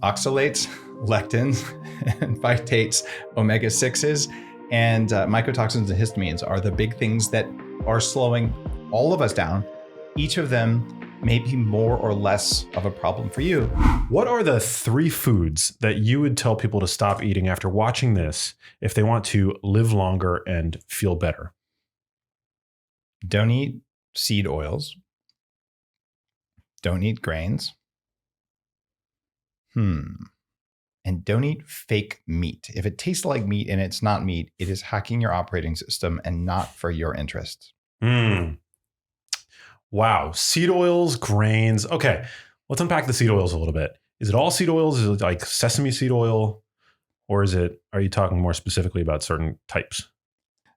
oxalates, lectins, and phytates, omega-6s, and mycotoxins and histamines are the big things that are slowing all of us down. Each of them may be more or less of a problem for you. What are the 3 foods that you would tell people to stop eating after watching this if they want to live longer and feel better? Don't eat seed oils. Don't eat grains. And don't eat fake meat. If it tastes like meat and it's not meat, it is hacking your operating system and not for your interests. Wow. Seed oils, grains. Okay. Let's unpack the seed oils a little bit. Is it all seed oils? Is it like sesame seed oil? Or are you talking more specifically about certain types?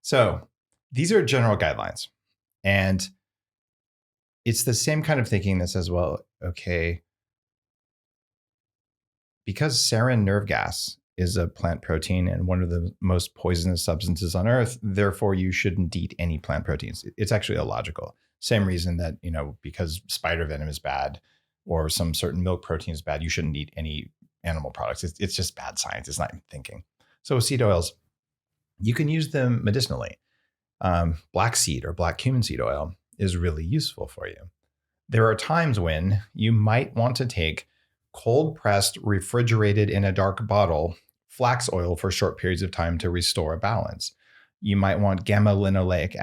So these are general guidelines. And it's the same kind of thinking that says, well, okay, because sarin nerve gas is a plant protein and one of the most poisonous substances on earth, therefore you shouldn't eat any plant proteins. It's actually illogical. Same reason that, because spider venom is bad or some certain milk protein is bad, you shouldn't eat any animal products. It's just bad science. It's not even thinking. So seed oils, you can use them medicinally. Black seed or black cumin seed oil is really useful for you. There are times when you might want to take cold pressed, refrigerated in a dark bottle, flax oil for short periods of time to restore a balance. You might want gamma linoleic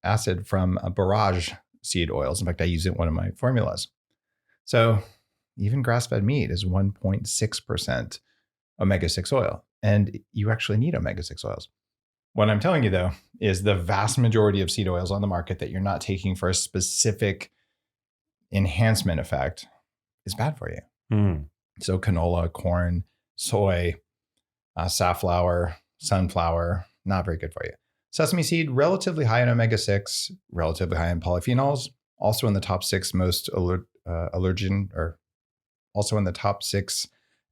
acid from borage seed oils. In fact, I use it in one of my formulas. So even grass-fed meat is 1.6% omega-6 oil, and you actually need omega-6 oils. What I'm telling you, though, is the vast majority of seed oils on the market that you're not taking for a specific enhancement effect is bad for you. So canola, corn, soy, safflower, sunflower, not very good for you. Sesame seed, relatively high in omega-6, relatively high in polyphenols, also in the top 6 most allergen, or also in the top 6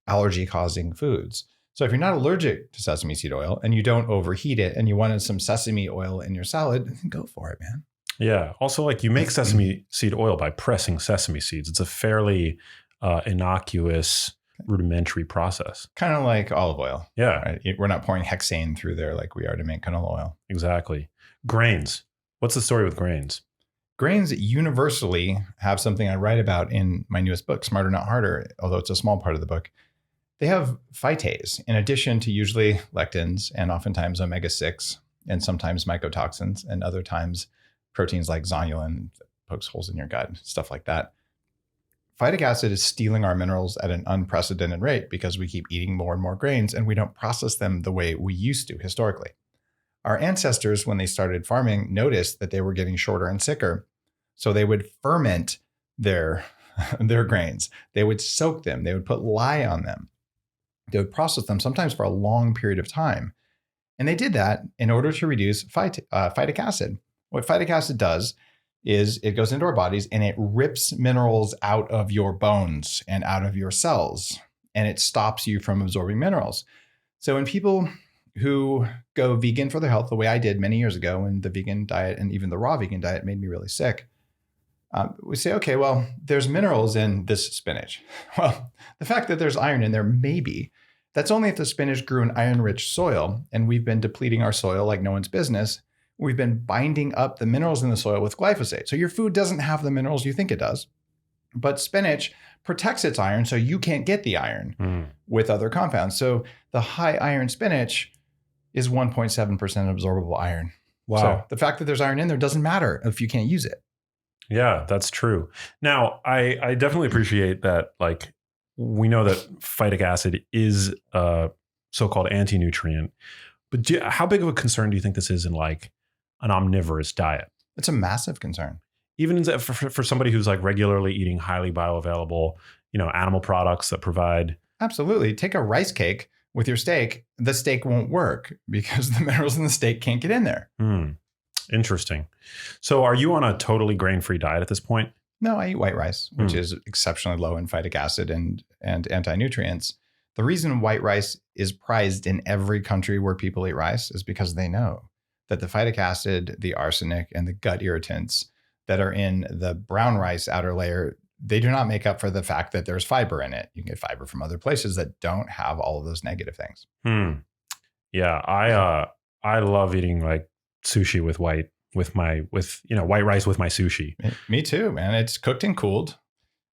allergy-causing foods. So if you're not allergic to sesame seed oil and you don't overheat it and you wanted some sesame oil in your salad, go for it, man. Yeah. Also, you make sesame seed oil by pressing sesame seeds. It's a fairly innocuous, rudimentary process. Kind of like olive oil. Yeah. Right? We're not pouring hexane through there like we are to make canola oil. Exactly. Grains. What's the story with grains? Grains universally have something I write about in my newest book, Smarter Not Harder, although it's a small part of the book. They have phytase in addition to usually lectins and oftentimes omega-6 and sometimes mycotoxins and other times proteins like zonulin, pokes holes in your gut, stuff like that. Phytic acid is stealing our minerals at an unprecedented rate because we keep eating more and more grains and we don't process them the way we used to historically. Our ancestors, when they started farming, noticed that they were getting shorter and sicker. So they would ferment their grains. They would soak them. They would put lye on them. They would process them sometimes for a long period of time. And they did that in order to reduce phytic acid. What phytic acid does is it goes into our bodies and it rips minerals out of your bones and out of your cells, and it stops you from absorbing minerals. So when people who go vegan for their health, the way I did many years ago, when the vegan diet and even the raw vegan diet made me really sick, we say, okay, well, there's minerals in this spinach. Well, the fact that there's iron in there, maybe. That's only if the spinach grew in iron-rich soil, and we've been depleting our soil like no one's business. We've been binding up the minerals in the soil with glyphosate. So your food doesn't have the minerals you think it does. But spinach protects its iron so you can't get the iron with other compounds. So the high iron spinach is 1.7% absorbable iron. Wow. So the fact that there's iron in there doesn't matter if you can't use it. Yeah, that's true. Now, I definitely appreciate that. We know that phytic acid is a so-called anti-nutrient. But how big of a concern do you think this is in an omnivorous diet? It's a massive concern. Even for somebody who's regularly eating highly bioavailable, animal products that provide. Absolutely. Take a rice cake with your steak. The steak won't work because the minerals in the steak can't get in there. Interesting. So are you on a totally grain-free diet at this point? No, I eat white rice, which is exceptionally low in phytic acid and anti-nutrients. The reason white rice is prized in every country where people eat rice is because they know that the phytic acid, the arsenic, and the gut irritants that are in the brown rice outer layer they do not make up for the fact that there's fiber in it. You can get fiber from other places that don't have all of those negative things. Yeah, I love eating like sushi with white rice with my sushi. Me too, man. It's cooked and cooled,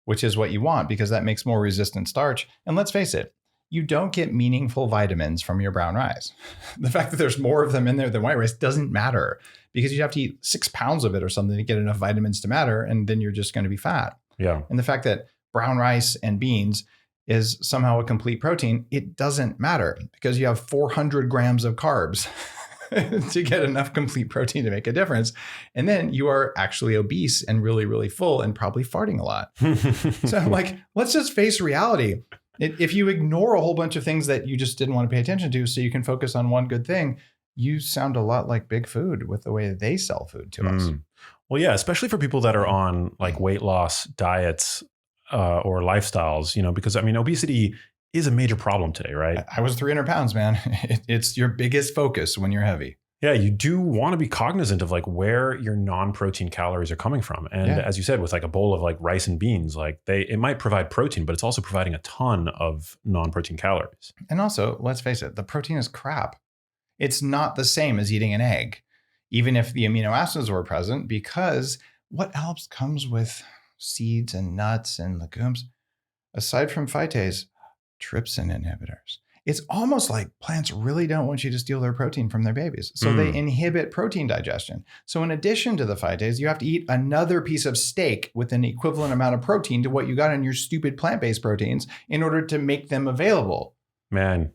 which is what you want because that makes more resistant starch. And let's face it, you don't get meaningful vitamins from your brown rice. The fact that there's more of them in there than white rice doesn't matter because you have to eat 6 pounds of it or something to get enough vitamins to matter. And then you're just going to be fat. Yeah. And the fact that brown rice and beans is somehow a complete protein, it doesn't matter because you have 400 grams of carbs to get enough complete protein to make a difference. And then you are actually obese and really, really full and probably farting a lot. So like, let's just face reality. If you ignore a whole bunch of things that you just didn't want to pay attention to so you can focus on one good thing, you sound a lot like Big Food with the way that they sell food to us. Well, yeah, especially for people that are on like weight loss diets or lifestyles, because I mean, obesity is a major problem today, right? I was 300 pounds, man. It's your biggest focus when you're heavy. Yeah, you do want to be cognizant of like where your non-protein calories are coming from. And as you said, with like a bowl of like rice and beans, like it might provide protein, but it's also providing a ton of non-protein calories. And also, let's face it, the protein is crap. It's not the same as eating an egg, even if the amino acids were present, because what else comes with seeds and nuts and legumes, aside from phytase, trypsin inhibitors. It's almost like plants really don't want you to steal their protein from their babies. So they inhibit protein digestion. So in addition to the phytase, you have to eat another piece of steak with an equivalent amount of protein to what you got in your stupid plant-based proteins in order to make them available. Man,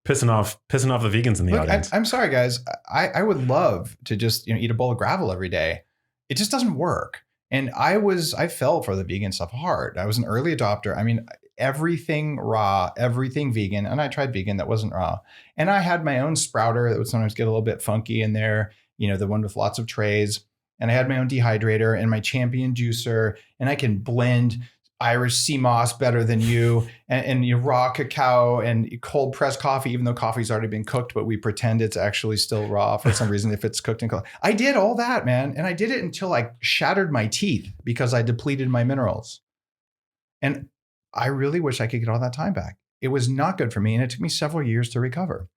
pissing off the vegans in the audience. I'm sorry, guys. I would love to just eat a bowl of gravel every day. It just doesn't work. And I fell for the vegan stuff hard. I was an early adopter. I mean, everything raw, everything vegan. And I tried vegan that wasn't raw. And I had my own sprouter that would sometimes get a little bit funky in there, the one with lots of trays. And I had my own dehydrator and my champion juicer. And I can blend Irish sea moss better than you and raw cacao and cold pressed coffee, even though coffee's already been cooked, but we pretend it's actually still raw for some reason if it's cooked and cold. I did all that, man. And I did it until I shattered my teeth because I depleted my minerals. And I really wish I could get all that time back. It was not good for me. And it took me several years to recover.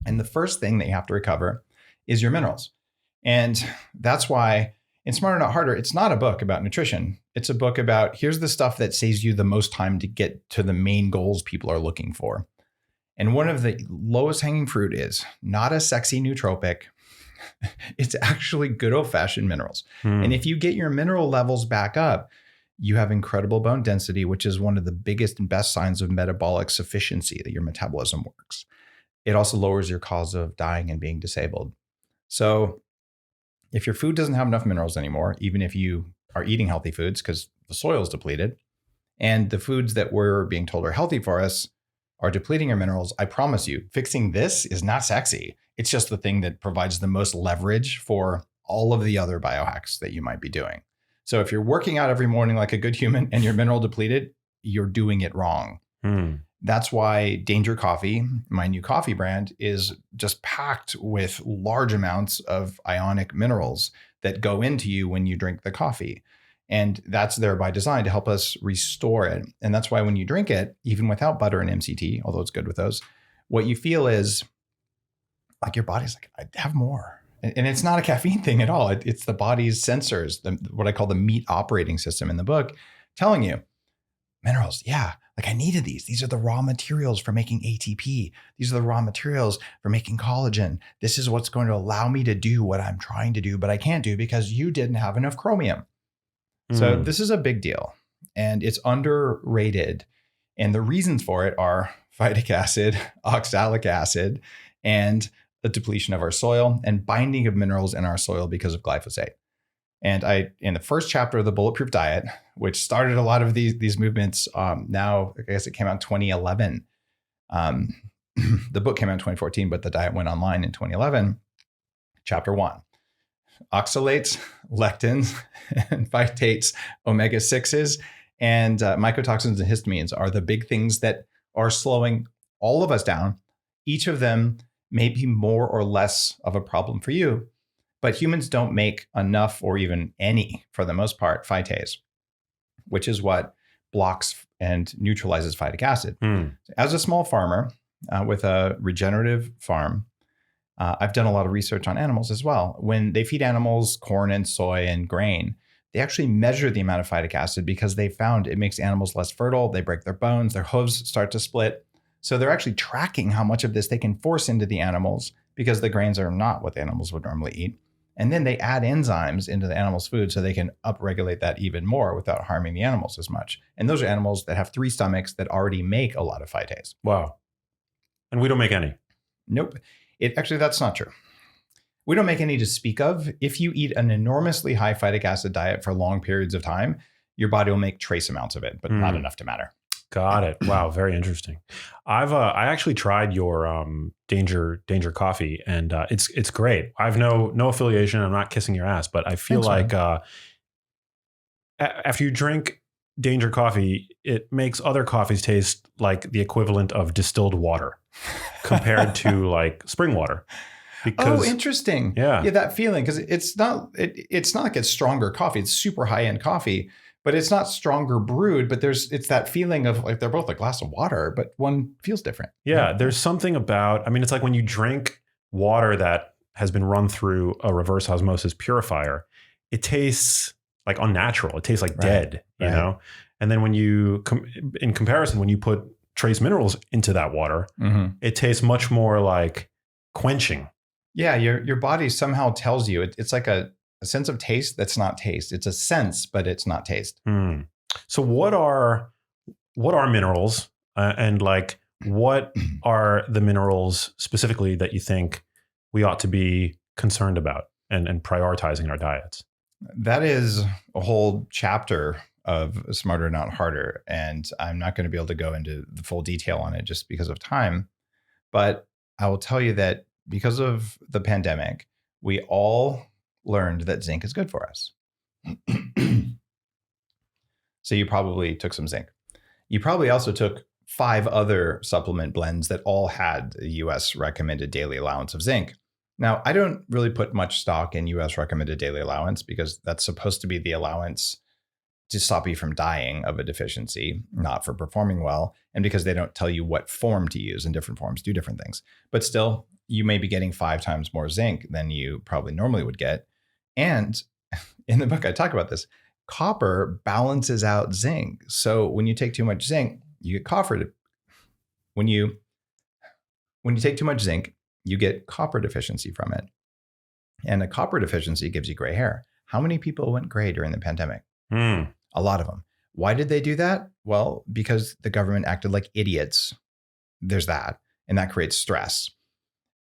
And the first thing that you have to recover is your minerals. And that's why in Smarter Not Harder, it's not a book about nutrition. It's a book about here's the stuff that saves you the most time to get to the main goals people are looking for. And one of the lowest hanging fruit is not a sexy nootropic. It's actually good old fashioned minerals. And if you get your mineral levels back up, you have incredible bone density, which is one of the biggest and best signs of metabolic sufficiency, that your metabolism works. It also lowers your cause of dying and being disabled. So if your food doesn't have enough minerals anymore, even if you are eating healthy foods because the soil is depleted, and the foods that we're being told are healthy for us are depleting your minerals, I promise you, fixing this is not sexy. It's just the thing that provides the most leverage for all of the other biohacks that you might be doing. So if you're working out every morning like a good human and you're mineral depleted, you're doing it wrong. That's why Danger Coffee, my new coffee brand, is just packed with large amounts of ionic minerals that go into you when you drink the coffee. And that's there by design to help us restore it. And that's why when you drink it, even without butter and MCT, although it's good with those, what you feel is like your body's like, I have more. And it's not a caffeine thing at all. It's the body's sensors, what I call the meat operating system in the book, telling you minerals. Yeah, like I needed these. These are the raw materials for making ATP. These are the raw materials for making collagen. This is what's going to allow me to do what I'm trying to do, but I can't do because you didn't have enough chromium. So this is a big deal and it's underrated. And the reasons for it are phytic acid, oxalic acid, and the depletion of our soil and binding of minerals in our soil because of glyphosate. And in the first chapter of the Bulletproof Diet, which started a lot of these movements, now I guess it came out in 2011. The book came out in 2014, but the diet went online in 2011. Chapter 1, oxalates, lectins, and phytates, omega-6s, and mycotoxins and histamines are the big things that are slowing all of us down. Each of them may be more or less of a problem for you, but humans don't make enough or even any, for the most part, phytase. which is what blocks and neutralizes phytic acid. As a small farmer with a regenerative farm, I've done a lot of research on animals as well. When they feed animals corn and soy and grain, they actually measure the amount of phytic acid because they found it makes animals less fertile. They break their bones, their hooves start to split. So they're actually tracking how much of this they can force into the animals because the grains are not what the animals would normally eat. And then they add enzymes into the animal's food so they can upregulate that even more without harming the animals as much. And those are animals that have 3 stomachs that already make a lot of phytase. Wow. And we don't make any. Nope. Actually, that's not true. We don't make any to speak of. If you eat an enormously high phytic acid diet for long periods of time, your body will make trace amounts of it, but not enough to matter. Got it. Wow, very interesting. I actually tried your Danger coffee, and it's great. I've no affiliation. I'm not kissing your ass, but I feel after you drink Danger coffee, it makes other coffees taste like the equivalent of distilled water compared to like spring water. Because, interesting. Yeah, that feeling, because it's not like it's stronger coffee. It's super high end coffee, but it's not stronger brewed. But it's that feeling of like they're both a glass of water, but one feels different. Yeah, there's something about. I mean, it's like when you drink water that has been run through a reverse osmosis purifier, it tastes like unnatural. It tastes like dead, you know. And then when you, in comparison, when you put trace minerals into that water, it tastes much more like quenching. Yeah, your body somehow tells you it's like a sense of taste that's not taste. It's a sense, but it's not taste. So what are minerals, and like what are the minerals specifically that you think we ought to be concerned about and prioritizing in our diets? That is a whole chapter of Smarter Not Harder, and I'm not going to be able to go into the full detail on it just because of time. But I will tell you that because of the pandemic, we all learned that zinc is good for us. So you probably took some zinc. You probably also took 5 other supplement blends that all had the US recommended daily allowance of zinc. Now, I don't really put much stock in US recommended daily allowance because that's supposed to be the allowance to stop you from dying of a deficiency, not for performing well, and because they don't tell you what form to use, and different forms do different things. But still, you may be getting 5 times more zinc than you probably normally would get. And in the book, I talk about this. Copper balances out zinc. So when you take too much zinc, you get copper. When you take too much zinc, you get copper deficiency from it. And a copper deficiency gives you gray hair. How many people went gray during the pandemic? A lot of them. Why did they do that? Well, because the government acted like idiots. There's that. And that creates stress.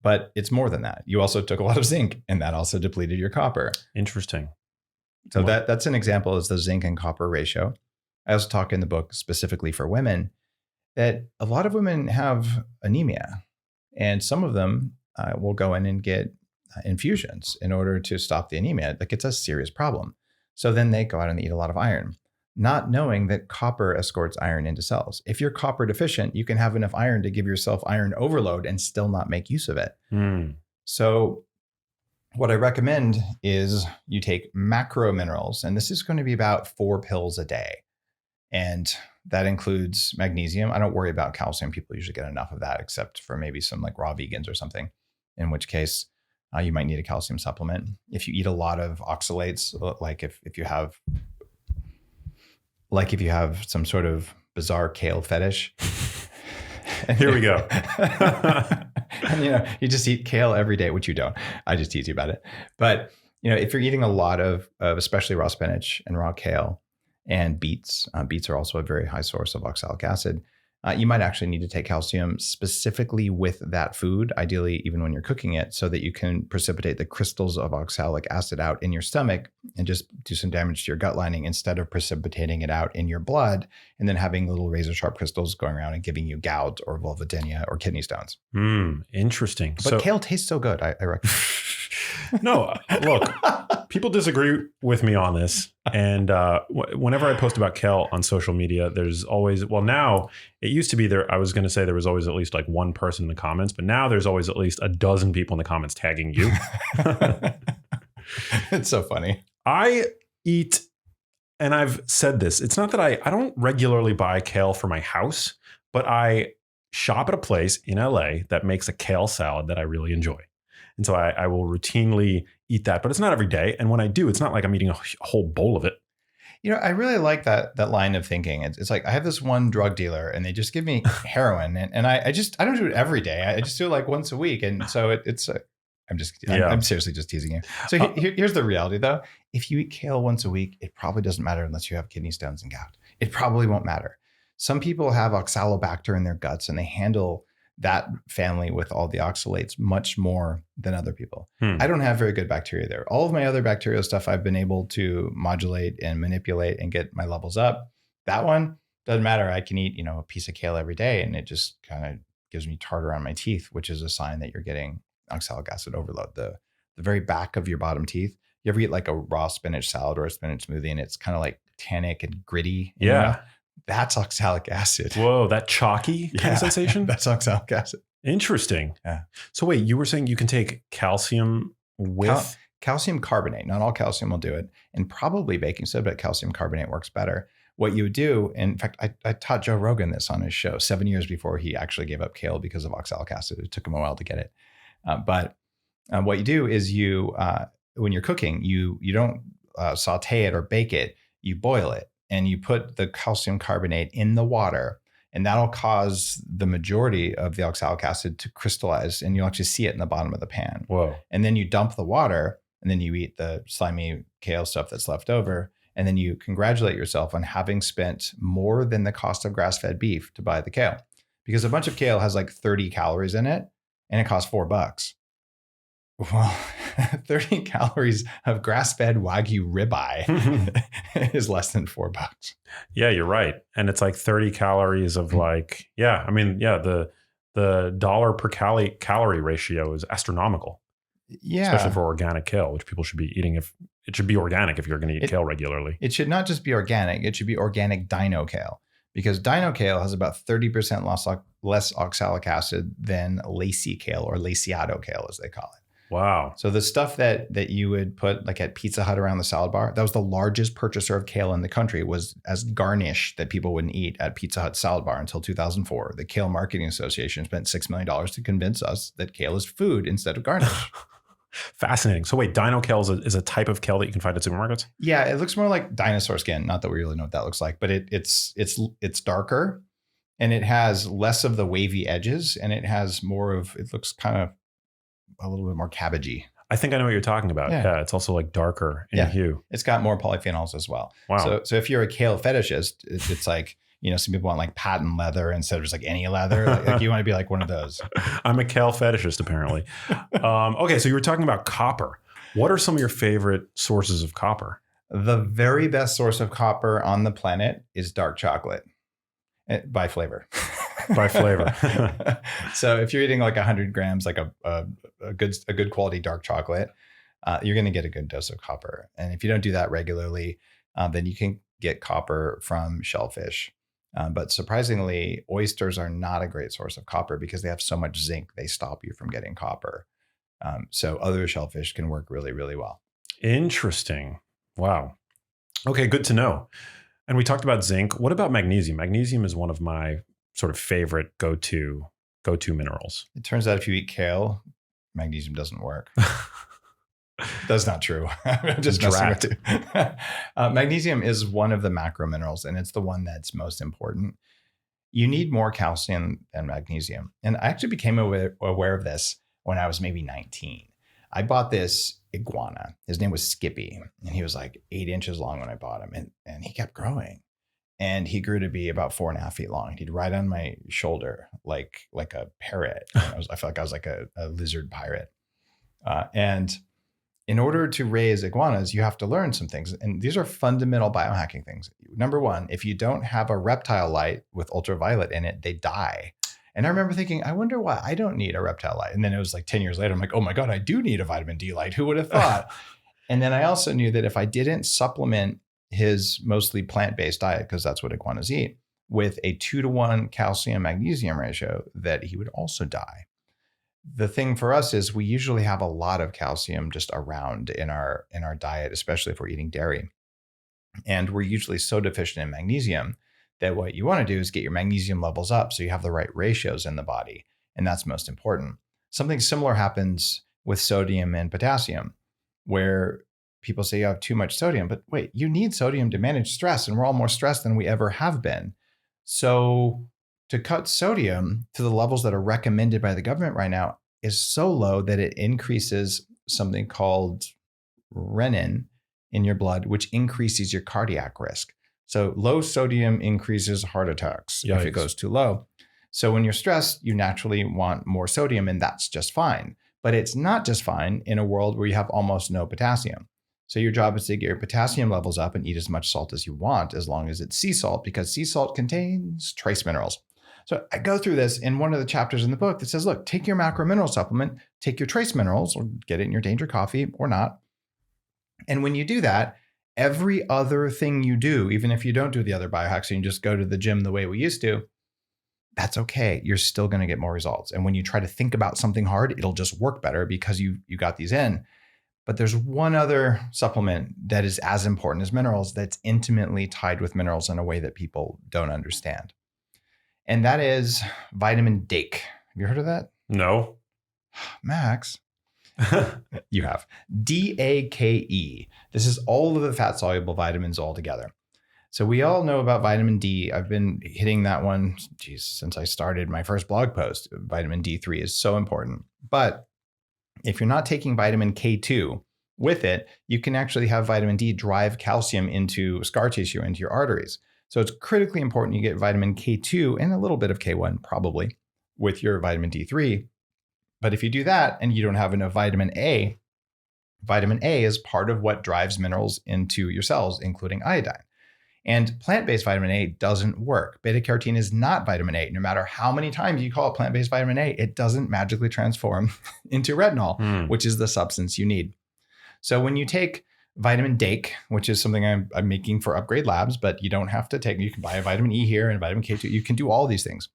But it's more than that. You also took a lot of zinc, and that also depleted your copper. Interesting. So that's an example, is the zinc and copper ratio. I also talk in the book specifically for women that a lot of women have anemia, and some of them will go in and get infusions in order to stop the anemia. Like, it's a serious problem. So then they go out and eat a lot of iron, not knowing that copper escorts iron into cells. If you're copper deficient, you can have enough iron to give yourself iron overload and still not make use of it. So what I recommend is you take macro minerals, and this is going to be about 4 pills a day. And that includes magnesium. I don't worry about calcium. People usually get enough of that, except for maybe some like raw vegans or something, in which case you might need a calcium supplement. If you eat a lot of oxalates, like if you have some sort of bizarre kale fetish. Here we go. And you just eat kale every day, which you don't. I just tease you about it. But if you're eating a lot of especially raw spinach and raw kale and beets are also a very high source of oxalic acid. You might actually need to take calcium specifically with that food, ideally even when you're cooking it, so that you can precipitate the crystals of oxalic acid out in your stomach and just do some damage to your gut lining instead of precipitating it out in your blood and then having little razor sharp crystals going around and giving you gout or vulvodynia or kidney stones. Interesting. But kale tastes so good, I recommend. No, look, people disagree with me on this. And whenever I post about kale on social media, there's always, now it used to be there. I was going to say there was always at least like one person in the comments, but now there's always at least a dozen people in the comments tagging you. It's so funny. I eat and I've said this, it's not that I don't regularly buy kale for my house, but I shop at a place in LA that makes a kale salad that I really enjoy. And so I will routinely eat that, but it's not every day. And when I do, it's not like I'm eating a whole bowl of it. I really like that line of thinking. It's like I have this one drug dealer, and they just give me heroin, and I don't do it every day. I just do it like once a week, and so it's. I'm seriously just teasing you. So here's the reality, though. If you eat kale once a week, it probably doesn't matter unless you have kidney stones and gout. It probably won't matter. Some people have oxalobacter in their guts, and they handle that family with all the oxalates much more than other people. I don't have very good bacteria there. All of my other bacterial stuff I've been able to modulate and manipulate and get my levels up. That one doesn't matter. I can eat, a piece of kale every day, and it just kind of gives me tartar on my teeth, which is a sign that you're getting oxalic acid overload. The very back of your bottom teeth. You ever eat like a raw spinach salad or a spinach smoothie, and it's kind of like tannic and gritty? Yeah. That's oxalic acid. Whoa, that chalky kind of sensation? That's oxalic acid. Interesting. Yeah. So wait, you were saying you can take calcium with calcium carbonate. Not all calcium will do it, and probably baking soda, but calcium carbonate works better. What you would do, in fact, I taught Joe Rogan this on his show 7 years before he actually gave up kale because of oxalic acid. It took him a while to get it. But what you do is when you're cooking, you don't saute it or bake it. You boil it, and you put the calcium carbonate in the water, and that'll cause the majority of the oxalic acid to crystallize, and you'll actually see it in the bottom of the pan. Whoa. And then you dump the water, and then you eat the slimy kale stuff that's left over. And then you congratulate yourself on having spent more than the cost of grass-fed beef to buy the kale, because a bunch of kale has like 30 calories in it, and it costs $4. Well, 30 calories of grass-fed Wagyu ribeye is less than $4. Yeah, you're right. And it's like 30 calories of the dollar per calorie ratio is astronomical. Yeah. Especially for organic kale, which people should be eating. If it should be organic if you're going to eat kale regularly. It should not just be organic. It should be organic dino kale, because dino kale has about 30% less oxalic acid than lacy kale, or laciado kale, as they call it. Wow. So the stuff that you would put like at Pizza Hut around the salad bar, that was the largest purchaser of kale in the country, was as garnish that people wouldn't eat at Pizza Hut salad bar until 2004. The Kale Marketing Association spent $6 million to convince us that kale is food instead of garnish. Fascinating. So wait, dino kale is a type of kale that you can find at supermarkets? Yeah, it looks more like dinosaur skin. Not that we really know what that looks like, but it's darker, and it has less of the wavy edges, and it has more of, it looks kind of a little bit more cabbagey. I think I know what you're talking about. Yeah, it's also like darker in hue. It's got more polyphenols as well. Wow. So if you're a kale fetishist, it's like, some people want like patent leather instead of just like any leather. Like you want to be like one of those. I'm a kale fetishist, apparently. Okay, so you were talking about copper. What are some of your favorite sources of copper? The very best source of copper on the planet is dark chocolate, by flavor. By flavor. So if you're eating like 100 grams, like a good quality dark chocolate, you're going to get a good dose of copper. And if you don't do that regularly, then you can get copper from shellfish. But surprisingly, oysters are not a great source of copper because they have so much zinc, they stop you from getting copper. So other shellfish can work really, really well. Interesting. Wow. Okay, good to know. And we talked about zinc. What about magnesium? Magnesium is one of my sort of favorite go-to minerals. It turns out if you eat kale, magnesium doesn't work. That's not true. I'm just messing with you. Magnesium is one of the macro minerals, and it's the one that's most important. You need more calcium than magnesium. And I actually became aware of this when I was maybe 19. I bought this iguana. His name was Skippy, and he was like 8 inches long when I bought him, and he kept growing. And he grew to be about 4.5 feet long. He'd ride on my shoulder like a parrot. I felt like I was like a lizard pirate. And in order to raise iguanas, you have to learn some things. And these are fundamental biohacking things. Number one, if you don't have a reptile light with ultraviolet in it, they die. And I remember thinking, I wonder why I don't need a reptile light. And then it was like 10 years later, I'm like, oh my God, I do need a vitamin D light. Who would have thought? And then I also knew that if I didn't supplement his mostly plant-based diet, because that's what iguanas eat, with a 2-to-1 calcium magnesium ratio, that he would also die. The thing for us is we usually have a lot of calcium just around in our diet, especially if we're eating dairy. And we're usually so deficient in magnesium that what you want to do is get your magnesium levels up so you have the right ratios in the body. And that's most important. Something similar happens with sodium and potassium, where people say you have too much sodium, but wait, you need sodium to manage stress, and we're all more stressed than we ever have been. So to cut sodium to the levels that are recommended by the government right now is so low that it increases something called renin in your blood, which increases your cardiac risk. So low sodium increases heart attacks if it goes too low. So when you're stressed, you naturally want more sodium, and that's just fine. But it's not just fine in a world where you have almost no potassium. So your job is to get your potassium levels up and eat as much salt as you want, as long as it's sea salt, because sea salt contains trace minerals. So I go through this in one of the chapters in the book that says, look, take your macro mineral supplement, take your trace minerals, or get it in your Danger coffee or not. And when you do that, every other thing you do, even if you don't do the other biohacks and you just go to the gym the way we used to, that's okay. You're still going to get more results. And when you try to think about something hard, it'll just work better because you got these in. But there's one other supplement that is as important as minerals that's intimately tied with minerals in a way that people don't understand. And that is vitamin D. Have you heard of that? No. Max. You have. DAKE. This is all of the fat soluble vitamins all together. So we all know about vitamin D. I've been hitting that one, since I started my first blog post. Vitamin D3 is so important. But if you're not taking vitamin K2 with it, you can actually have vitamin D drive calcium into scar tissue, into your arteries. So it's critically important you get vitamin K2 and a little bit of K1 probably with your vitamin D3. But if you do that and you don't have enough vitamin A is part of what drives minerals into your cells, including iodine. And plant-based vitamin A doesn't work. Beta-carotene is not vitamin A. No matter how many times you call it plant-based vitamin A, it doesn't magically transform into retinol, which is the substance you need. So when you take vitamin D, which is something I'm making for Upgrade Labs, but you don't have to take, you can buy a vitamin E here and vitamin K2. You can do all these things.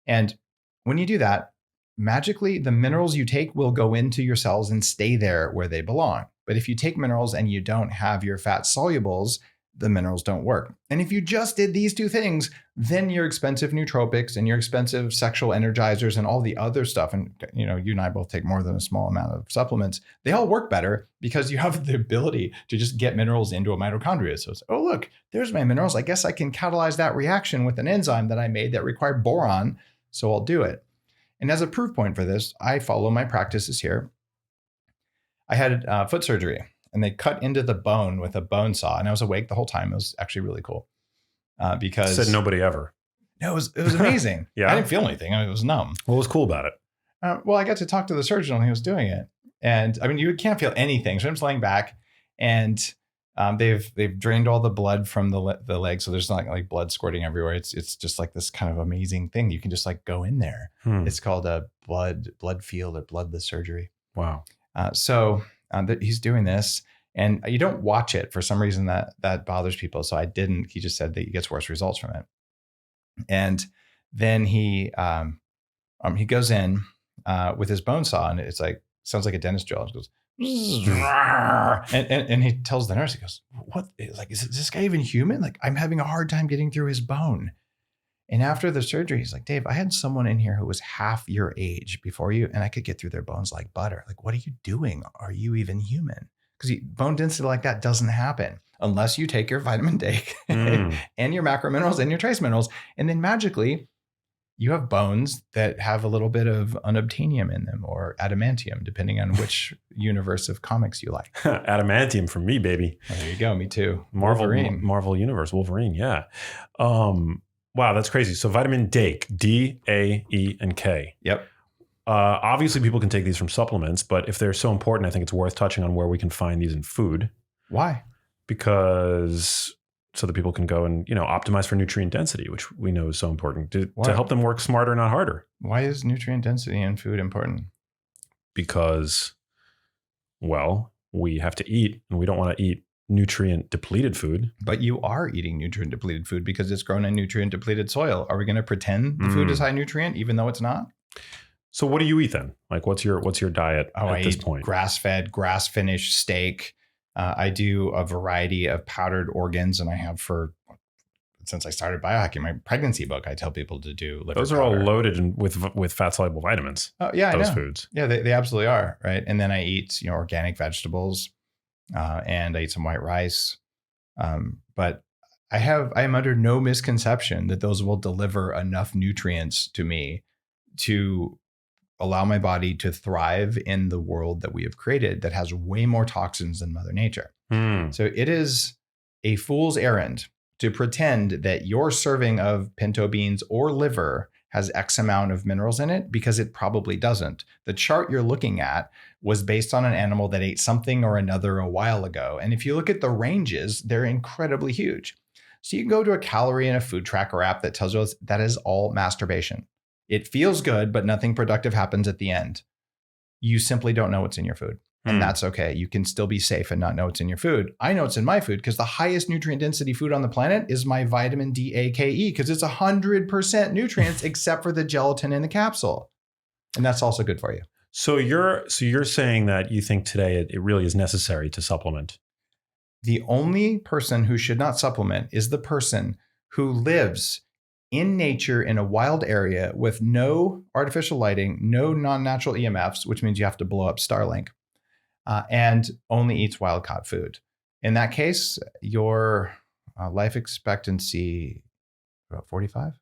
And when you do that, magically, the minerals you take will go into your cells and stay there where they belong. But if you take minerals and you don't have your fat solubles, the minerals don't work. And if you just did these two things, then your expensive nootropics and your expensive sexual energizers and all the other stuff, and you and I both take more than a small amount of supplements, they all work better because you have the ability to just get minerals into a mitochondria. So it's, oh, look, there's my minerals. I guess I can catalyze that reaction with an enzyme that I made that required boron. So I'll do it. And as a proof point for this, I follow my practices here. I had foot surgery, and they cut into the bone with a bone saw, and I was awake the whole time. It was actually really cool because said nobody ever. No, it was amazing. Yeah, I didn't feel anything. It was numb. What was cool about it? Well, I got to talk to the surgeon when he was doing it, and I mean, you can't feel anything. So I'm just laying back, and they've drained all the blood from the leg, so there's not like blood squirting everywhere. It's just like this kind of amazing thing. You can just like go in there. It's called a blood field or bloodless surgery. Wow. So he's doing this, and you don't watch it for some reason that bothers people. So I didn't. He just said that he gets worse results from it. And then he goes in with his bone saw, and it's like sounds like a dentist drill. It goes, and he tells the nurse, he goes, "What? Like, is this guy even human? Like, I'm having a hard time getting through his bone." And after the surgery, he's like, "Dave, I had someone in here who was half your age before you, and I could get through their bones like butter. Like, what are you doing? Are you even human?" Because bone density like that doesn't happen unless you take your vitamin D and your macro minerals and your trace minerals. And then magically, you have bones that have a little bit of unobtainium in them or adamantium, depending on which universe of comics you like. Adamantium for me, baby. Oh, there you go. Me too. Marvel Universe, Wolverine. Yeah. Wow, that's crazy. So vitamin D, D, A, E, and K. Yep. Obviously, people can take these from supplements, but if they're so important, I think it's worth touching on where we can find these in food. Why? Because so that people can go and optimize for nutrient density, which we know is so important to help them work smarter, not harder. Why is nutrient density in food important? Because, well, we have to eat, and we don't want to eat nutrient depleted food. But you are eating nutrient depleted food because it's grown in nutrient depleted soil. Are we going to pretend the food is high nutrient even though it's not? So what do you eat then? Like what's your diet at this point? Grass-fed, grass-finished steak, I do a variety of powdered organs, and I have since I started biohacking. My pregnancy book, I tell people to do liver Those are powder. all loaded with fat soluble vitamins. Oh yeah, I those know. foods. Yeah, they absolutely are, right? And then I eat organic vegetables, and I eat some white rice. But I am under no misconception that those will deliver enough nutrients to me to allow my body to thrive in the world that we have created that has way more toxins than Mother Nature. So it is a fool's errand to pretend that your serving of pinto beans or liver has X amount of minerals in it, because it probably doesn't. The chart you're looking at was based on an animal that ate something or another a while ago. And if you look at the ranges, they're incredibly huge. So you can go to a calorie and a food tracker app that tells you that is all masturbation. It feels good, but nothing productive happens at the end. You simply don't know what's in your food. And that's okay. You can still be safe and not know what's in your food. I know it's in my food because the highest nutrient density food on the planet is my vitamin D, A, K, E, because it's 100% nutrients except for the gelatin in the capsule. And that's also good for you. So you're saying that you think today it really is necessary to supplement. The only person who should not supplement is the person who lives in nature in a wild area with no artificial lighting, no non-natural EMFs, which means you have to blow up Starlink, and only eats wild-caught food. In that case, your life expectancy about 45.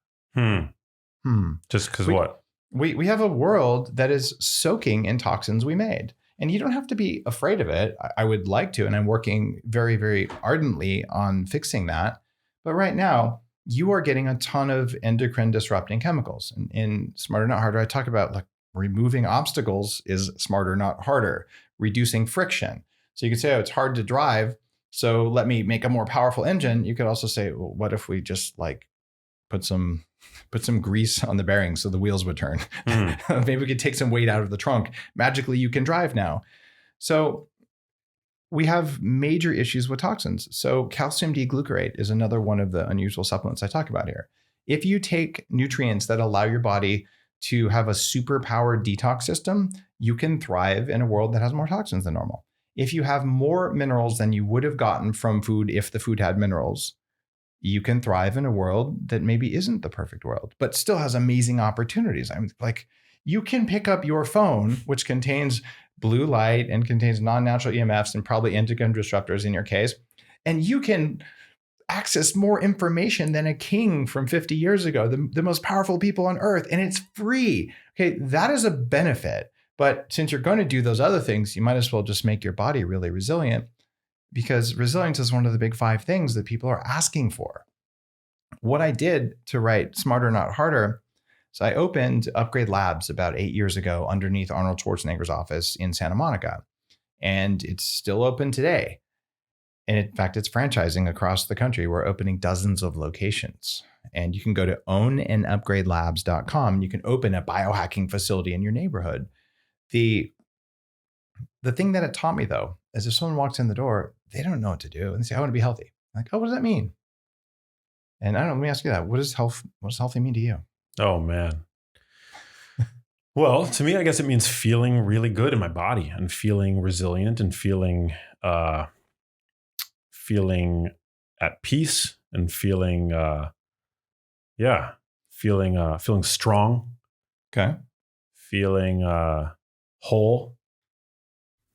Just because what? We have a world that is soaking in toxins we made. And you don't have to be afraid of it. I would like to, and I'm working very, very ardently on fixing that. But right now, you are getting a ton of endocrine disrupting chemicals. And in Smarter Not Harder, I talk about like removing obstacles is smarter, not harder, reducing friction. So you could say, oh, it's hard to drive, so let me make a more powerful engine. You could also say, well, what if we just like put some grease on the bearings so the wheels would turn? Maybe we could take some weight out of the trunk. Magically, you can drive now. So we have major issues with toxins. So calcium D-glucarate is another one of the unusual supplements I talk about here. If you take nutrients that allow your body to have a super powered detox system, you can thrive in a world that has more toxins than normal. If you have more minerals than you would have gotten from food if the food had minerals, you can thrive in a world that maybe isn't the perfect world, but still has amazing opportunities. I'm like, you can pick up your phone, which contains blue light and contains non-natural EMFs and probably endocrine disruptors in your case, and you can access more information than a king from 50 years ago, the most powerful people on earth, and it's free. Okay, that is a benefit. But since you're going to do those other things, you might as well just make your body really resilient, because resilience is one of the big 5 things that people are asking for. What I did to write Smarter Not Harder, so I opened Upgrade Labs about 8 years ago underneath Arnold Schwarzenegger's office in Santa Monica. And it's still open today. And in fact, it's franchising across the country. We're opening dozens of locations. And you can go to ownandupgradelabs.com. You can open a biohacking facility in your neighborhood. The thing that it taught me, though, is if someone walks in the door, they don't know what to do. And they say, I want to be healthy. I'm like, oh, what does that mean? And I don't know, let me ask you that. What does healthy mean to you? Oh, man. Well, to me, I guess it means feeling really good in my body and feeling resilient and feeling at peace and feeling strong. Okay. Feeling whole.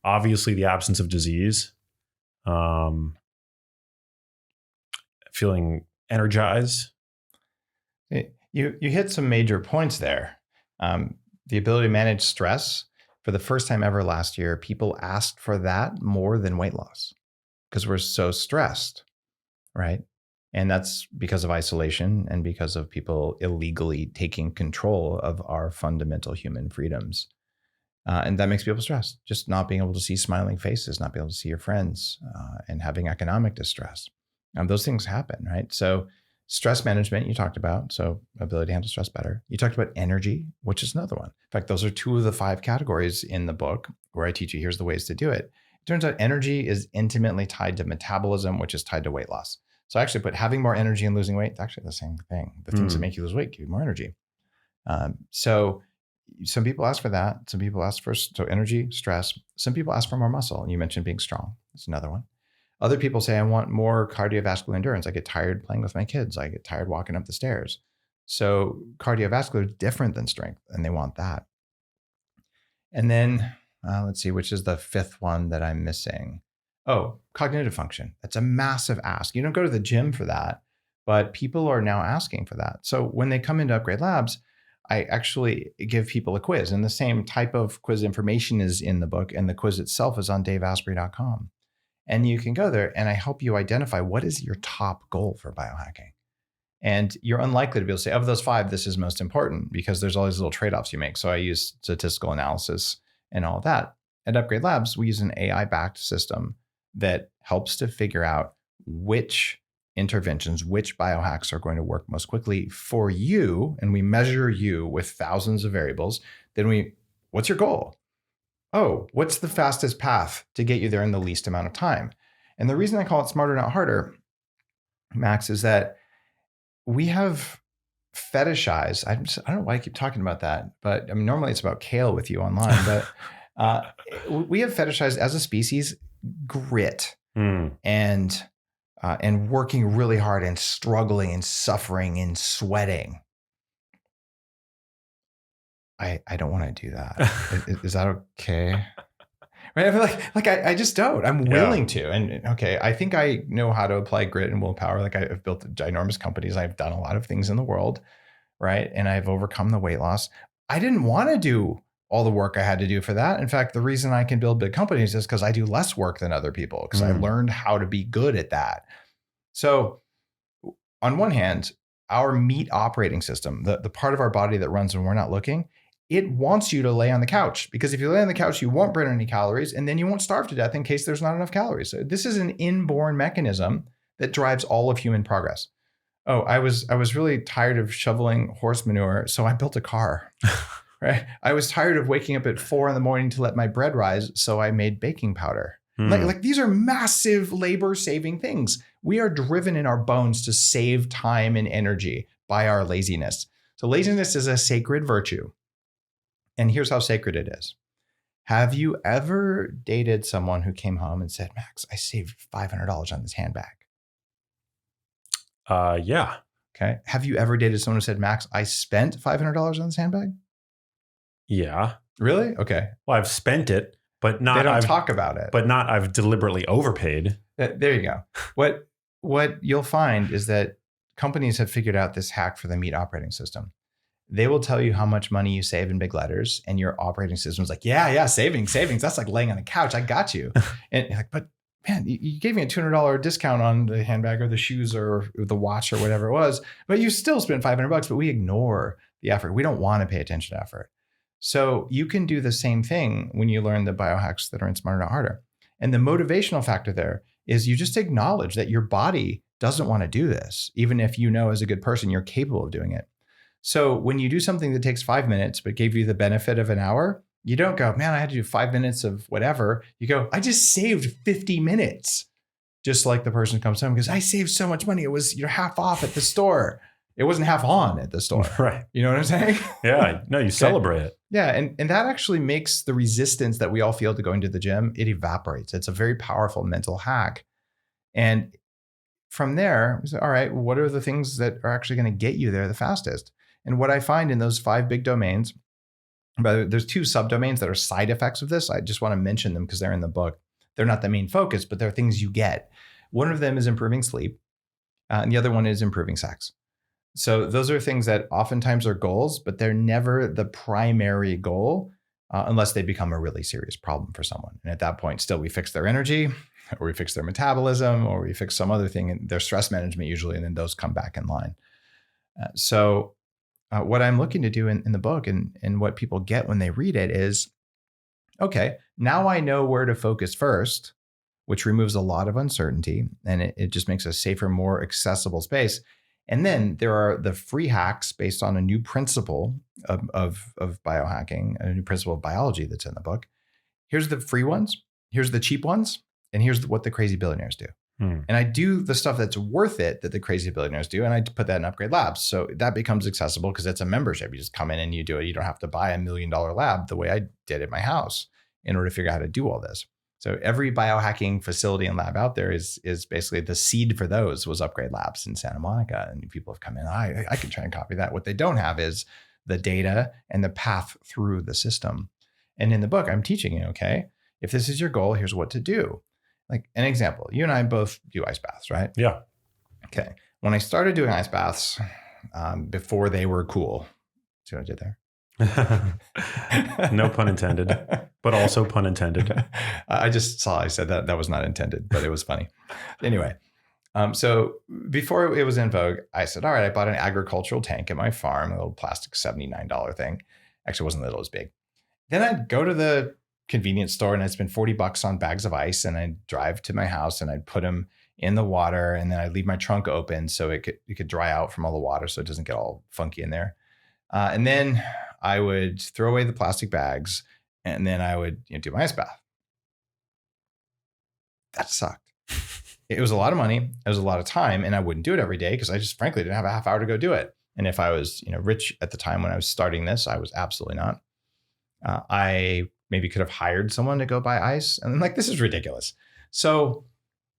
Obviously, the absence of disease. Feeling energized. You hit some major points there. The ability to manage stress. For the first time ever last year, people asked for that more than weight loss because we're so stressed, right? And that's because of isolation and because of people illegally taking control of our fundamental human freedoms. And that makes people stressed. Just not being able to see smiling faces, not being able to see your friends, and having economic distress. Those things happen, right? So stress management, you talked about. So ability to handle stress better. You talked about energy, which is another one. In fact, those are 2 of the 5 categories in the book where I teach you, here's the ways to do it. It turns out energy is intimately tied to metabolism, which is tied to weight loss. So I actually put having more energy and losing weight, it's actually the same thing. The things that make you lose weight give you more energy. So some people ask for that. Some people ask for energy, stress. Some people ask for more muscle. And you mentioned being strong. That's another one. Other people say, I want more cardiovascular endurance. I get tired playing with my kids. I get tired walking up the stairs. So cardiovascular is different than strength, and they want that. And then let's see, which is the fifth one that I'm missing? Oh, cognitive function. That's a massive ask. You don't go to the gym for that, but people are now asking for that. So when they come into Upgrade Labs, I actually give people a quiz, and the same type of quiz information is in the book, and the quiz itself is on daveasprey.com. And you can go there, and I help you identify what is your top goal for biohacking. And you're unlikely to be able to say, of those 5, this is most important, because there's all these little trade-offs you make. So I use statistical analysis and all that. At Upgrade Labs, we use an AI-backed system that helps to figure out which interventions, which biohacks are going to work most quickly for you. And we measure you with thousands of variables. Then what's your goal? Oh, what's the fastest path to get you there in the least amount of time? And the reason I call it smarter, not harder, Max, is that we have fetishized. I don't know why I keep talking about that, but I mean, normally it's about kale with you online, but we have fetishized as a species grit and working really hard and struggling and suffering and sweating. I don't want to do that. Is that okay? Right? I feel like I just don't. I'm willing to. And okay, I think I know how to apply grit and willpower. Like I've built ginormous companies. I've done a lot of things in the world, right? And I've overcome the weight loss. I didn't want to do all the work I had to do for that. In fact, the reason I can build big companies is because I do less work than other people, because I learned how to be good at that. So on one hand, our meat operating system, the part of our body that runs when we're not looking, it wants you to lay on the couch, because if you lay on the couch, you won't burn any calories, and then you won't starve to death in case there's not enough calories. So this is an inborn mechanism that drives all of human progress. Oh, I was really tired of shoveling horse manure, so I built a car. Right? I was tired of waking up at 4 a.m. to let my bread rise, so I made baking powder. Like these are massive labor-saving things. We are driven in our bones to save time and energy by our laziness. So laziness is a sacred virtue. And here's how sacred it is. Have you ever dated someone who came home and said, Max, I saved $500 on this handbag? Yeah. Okay. Have you ever dated someone who said, Max, I spent $500 on this handbag? Yeah. Really? Okay. Well, I've spent it, but not. They don't talk about it. But not I've deliberately overpaid. There you go. What you'll find is that companies have figured out this hack for the meat operating system. They will tell you how much money you save in big letters, and your operating system is like, yeah, savings. That's like laying on a couch. I got you. And you're like, but man, you gave me a $200 discount on the handbag or the shoes or the watch or whatever it was, but you still spent $500, but we ignore the effort. We don't want to pay attention to effort. So you can do the same thing when you learn the biohacks that are in Smarter Not Harder. And the motivational factor there is you just acknowledge that your body doesn't want to do this, even if you know as a good person you're capable of doing it. So when you do something that takes 5 minutes, but gave you the benefit of an hour, you don't go, man, I had to do 5 minutes of whatever. You go, I just saved 50 minutes. Just like the person comes home because I saved so much money. It was half off at the store. It wasn't half on at the store. Right. You know what I'm saying? Yeah. No, you celebrate it. Yeah. And that actually makes the resistance that we all feel to going to the gym, it evaporates. It's a very powerful mental hack. And from there, we say, all right, what are the things that are actually going to get you there the fastest? And what I find in those 5 big domains, but there's 2 subdomains that are side effects of this. I just want to mention them because they're in the book. They're not the main focus, but they're things you get. One of them is improving sleep. And the other one is improving sex. So those are things that oftentimes are goals, but they're never the primary goal unless they become a really serious problem for someone. And at that point, still we fix their energy, or we fix their metabolism, or we fix some other thing, and their stress management usually, and then those come back in line. So what I'm looking to do in the book and what people get when they read it is, okay, now I know where to focus first, which removes a lot of uncertainty, and it just makes a safer, more accessible space. And then there are the free hacks based on a new principle of biohacking, a new principle of biology that's in the book. Here's the free ones, here's the cheap ones, and here's what the crazy billionaires do. And I do the stuff that's worth it that the crazy billionaires do. And I put that in Upgrade Labs. So that becomes accessible because it's a membership. You just come in and you do it. You don't have to buy $1 million lab the way I did at my house in order to figure out how to do all this. So every biohacking facility and lab out there is basically the seed for those was Upgrade Labs in Santa Monica. And people have come in, I can try and copy that. What they don't have is the data and the path through the system. And in the book, I'm teaching you, okay, if this is your goal, here's what to do. Like an example, you and I both do ice baths, right? Yeah. Okay. When I started doing ice baths before they were cool, see what I did there? No pun intended, but also pun intended. I just saw I said that was not intended, but it was funny. Anyway, so before it was in vogue, I said, all right, I bought an agricultural tank at my farm, a little plastic $79 thing. Actually, it wasn't little, it was big. Then I'd go to the convenience store and I'd spend $40 on bags of ice, and I'd drive to my house and I'd put them in the water, and then I'd leave my trunk open so it could dry out from all the water so it doesn't get all funky in there. And then I would throw away the plastic bags, and then I would do my ice bath. That sucked. It was a lot of money. It was a lot of time, and I wouldn't do it every day because I just frankly didn't have a half hour to go do it. And if I was rich at the time when I was starting this, I was absolutely not. I maybe could have hired someone to go buy ice, and then this is ridiculous. So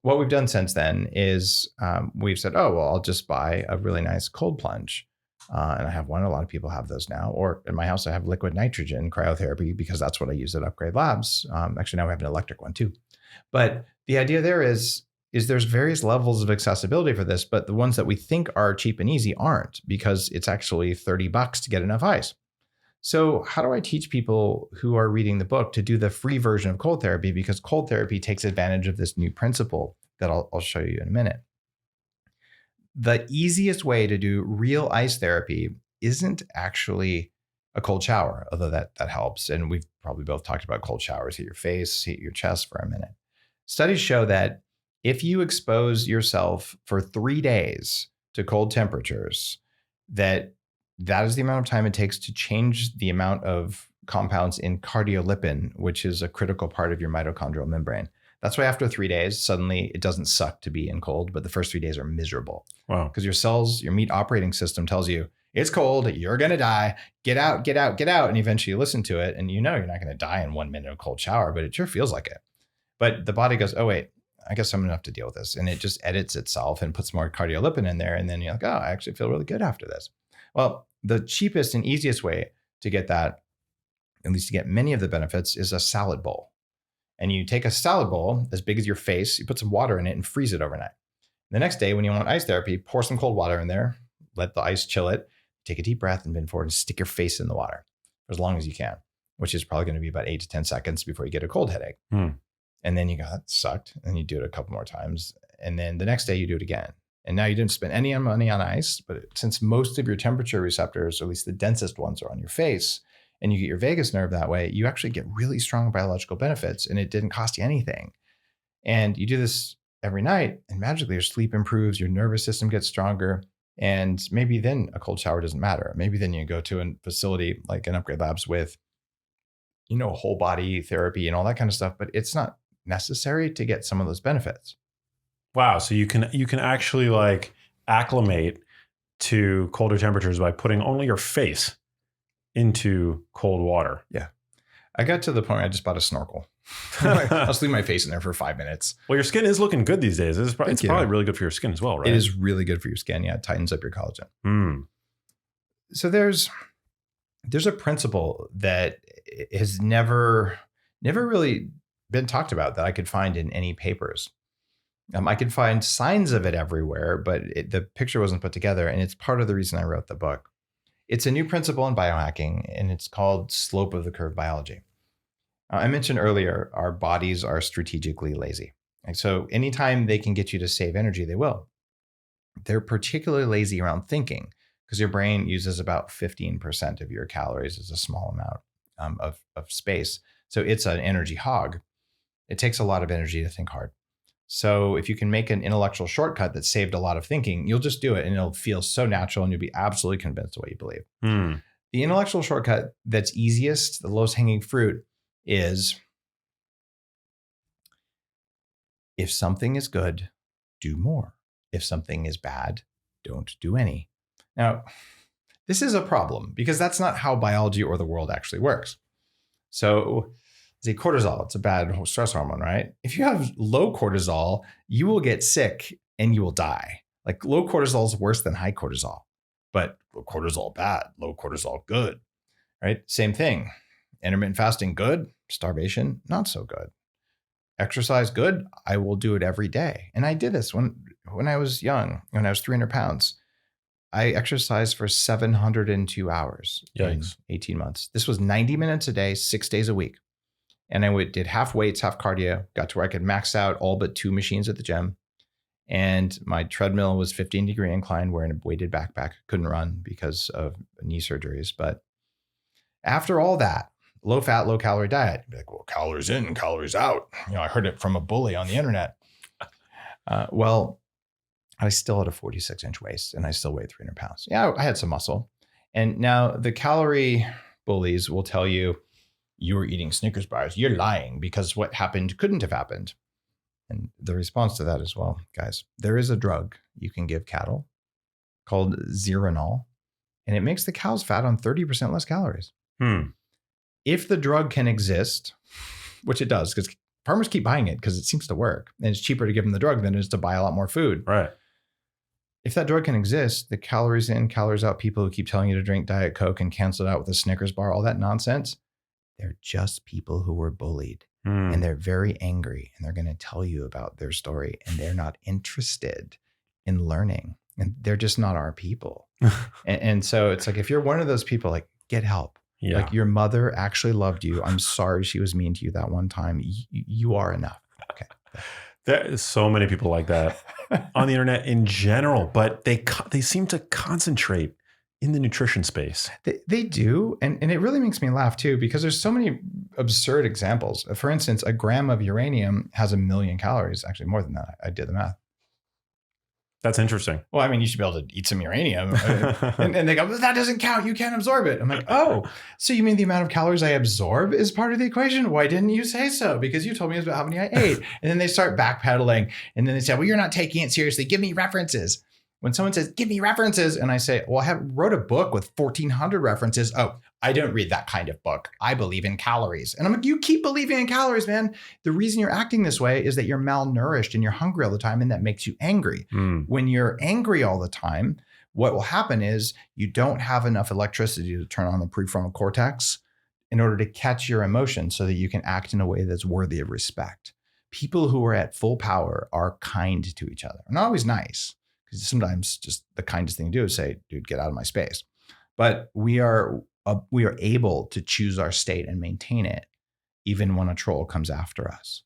what we've done since then is we've said, oh, well, I'll just buy a really nice cold plunge. And I have one. A lot of people have those now. Or in my house, I have liquid nitrogen cryotherapy because that's what I use at Upgrade Labs. Actually, now we have an electric one too. But the idea there is there's various levels of accessibility for this, but the ones that we think are cheap and easy aren't, because it's actually $30 to get enough ice. So how do I teach people who are reading the book to do the free version of cold therapy? Because cold therapy takes advantage of this new principle that I'll show you in a minute. The easiest way to do real ice therapy isn't actually a cold shower, although that helps. And we've probably both talked about cold showers. Hit your face, hit your chest for a minute. Studies show that if you expose yourself for 3 days to cold temperatures, that is the amount of time it takes to change the amount of compounds in cardiolipin, which is a critical part of your mitochondrial membrane. That's why after 3 days, suddenly it doesn't suck to be in cold, but the first 3 days are miserable. Wow. Because your cells, your meat operating system tells you, it's cold, you're going to die, get out, get out, get out. And eventually you listen to it and you're not going to die in 1 minute of a cold shower, but it sure feels like it. But the body goes, oh, wait, I guess I'm going to have to deal with this. And it just edits itself and puts more cardiolipin in there. And then you're like, oh, I actually feel really good after this. Well, the cheapest and easiest way to get that, at least to get many of the benefits, is a salad bowl. And you take a salad bowl as big as your face, you put some water in it and freeze it overnight. The next day, when you want ice therapy, pour some cold water in there, let the ice chill it, take a deep breath and bend forward and stick your face in the water for as long as you can, which is probably going to be about 8 to 10 seconds before you get a cold headache. And then you go, that sucked. And you do it a couple more times. And then the next day you do it again. And now you didn't spend any money on ice, but since most of your temperature receptors, or at least the densest ones, are on your face, and you get your vagus nerve that way, you actually get really strong biological benefits, and it didn't cost you anything. And you do this every night, and magically your sleep improves, your nervous system gets stronger, and maybe then a cold shower doesn't matter. Maybe then you go to a facility like an Upgrade Labs with, whole body therapy and all that kind of stuff, but it's not necessary to get some of those benefits. Wow. So you can actually acclimate to colder temperatures by putting only your face into cold water. Yeah. I got to the point where I just bought a snorkel. I'll just leave my face in there for 5 minutes. Well, your skin is looking good these days. It's probably really good for your skin as well, right? It is really good for your skin. Yeah. It tightens up your collagen. So there's a principle that has never really been talked about that I could find in any papers. I could find signs of it everywhere, but the picture wasn't put together. And it's part of the reason I wrote the book. It's a new principle in biohacking, and it's called slope of the curve biology. I mentioned earlier, our bodies are strategically lazy. And so anytime they can get you to save energy, they will. They're particularly lazy around thinking, because your brain uses about 15% of your calories as a small amount of space. So it's an energy hog. It takes a lot of energy to think hard. So if you can make an intellectual shortcut that saved a lot of thinking, you'll just do it and it'll feel so natural and you'll be absolutely convinced of what you believe. The intellectual shortcut that's easiest, the lowest hanging fruit, is if something is good, do more. If something is bad, don't do any. Now, this is a problem because that's not how biology or the world actually works. So See, cortisol, it's a bad stress hormone, right? If you have low cortisol, you will get sick and you will die. Like low cortisol is worse than high cortisol, but low cortisol bad, low cortisol good, right? Same thing. Intermittent fasting good, starvation not so good. Exercise good, I will do it every day. And I did this when I was young, when I was 300 pounds. I exercised for 702 hours Yikes. in 18 months. This was 90 minutes a day, 6 days a week. And I did half weights, half cardio, got to where I could max out all but 2 machines at the gym. And my treadmill was 15-degree incline, wearing a weighted backpack. Couldn't run because of knee surgeries. But after all that, low fat, low calorie diet, you'd be like, well, calories in, calories out. I heard it from a bully on the internet. Well, I still had a 46-inch waist and I still weighed 300 pounds. Yeah, I had some muscle. And now the calorie bullies will tell you, you were eating Snickers bars. You're lying because what happened couldn't have happened. And the response to that is, well, guys, there is a drug you can give cattle called Zeranol, and it makes the cows fat on 30% less calories. If the drug can exist, which it does, because farmers keep buying it because it seems to work, and it's cheaper to give them the drug than it is to buy a lot more food. Right. If that drug can exist, the calories in, calories out people who keep telling you to drink Diet Coke and cancel it out with a Snickers bar, all that nonsense, they're just people who were bullied. And they're very angry, and they're going to tell you about their story, and they're not interested in learning, and they're just not our people. and so it's like, if you're one of those people, like, get help. Yeah. Like, your mother actually loved you. I'm sorry she was mean to you that one time. You are enough. Okay. There is so many people like that on the internet in general, but they seem to concentrate in the nutrition space. They do. And it really makes me laugh too, because there's so many absurd examples. For instance, a gram of uranium has 1 million calories, actually more than that. I did the math. That's interesting. Well, I mean, you should be able to eat some uranium. and they go, well, that doesn't count. You can't absorb it. I'm like, oh, so you mean the amount of calories I absorb is part of the equation? Why didn't you say so? Because you told me about how many I ate. And then they start backpedaling. And then they say, well, you're not taking it seriously. Give me references. When someone says, give me references, and I say, well, I wrote a book with 1,400 references. Oh, I don't read that kind of book. I believe in calories. And I'm like, you keep believing in calories, man. The reason you're acting this way is that you're malnourished and you're hungry all the time, and that makes you angry. When you're angry all the time, what will happen is you don't have enough electricity to turn on the prefrontal cortex in order to catch your emotions so that you can act in a way that's worthy of respect. People who are at full power are kind to each other. Not always nice, because sometimes just the kindest thing to do is say, dude, get out of my space. But we are able to choose our state and maintain it even when a troll comes after us.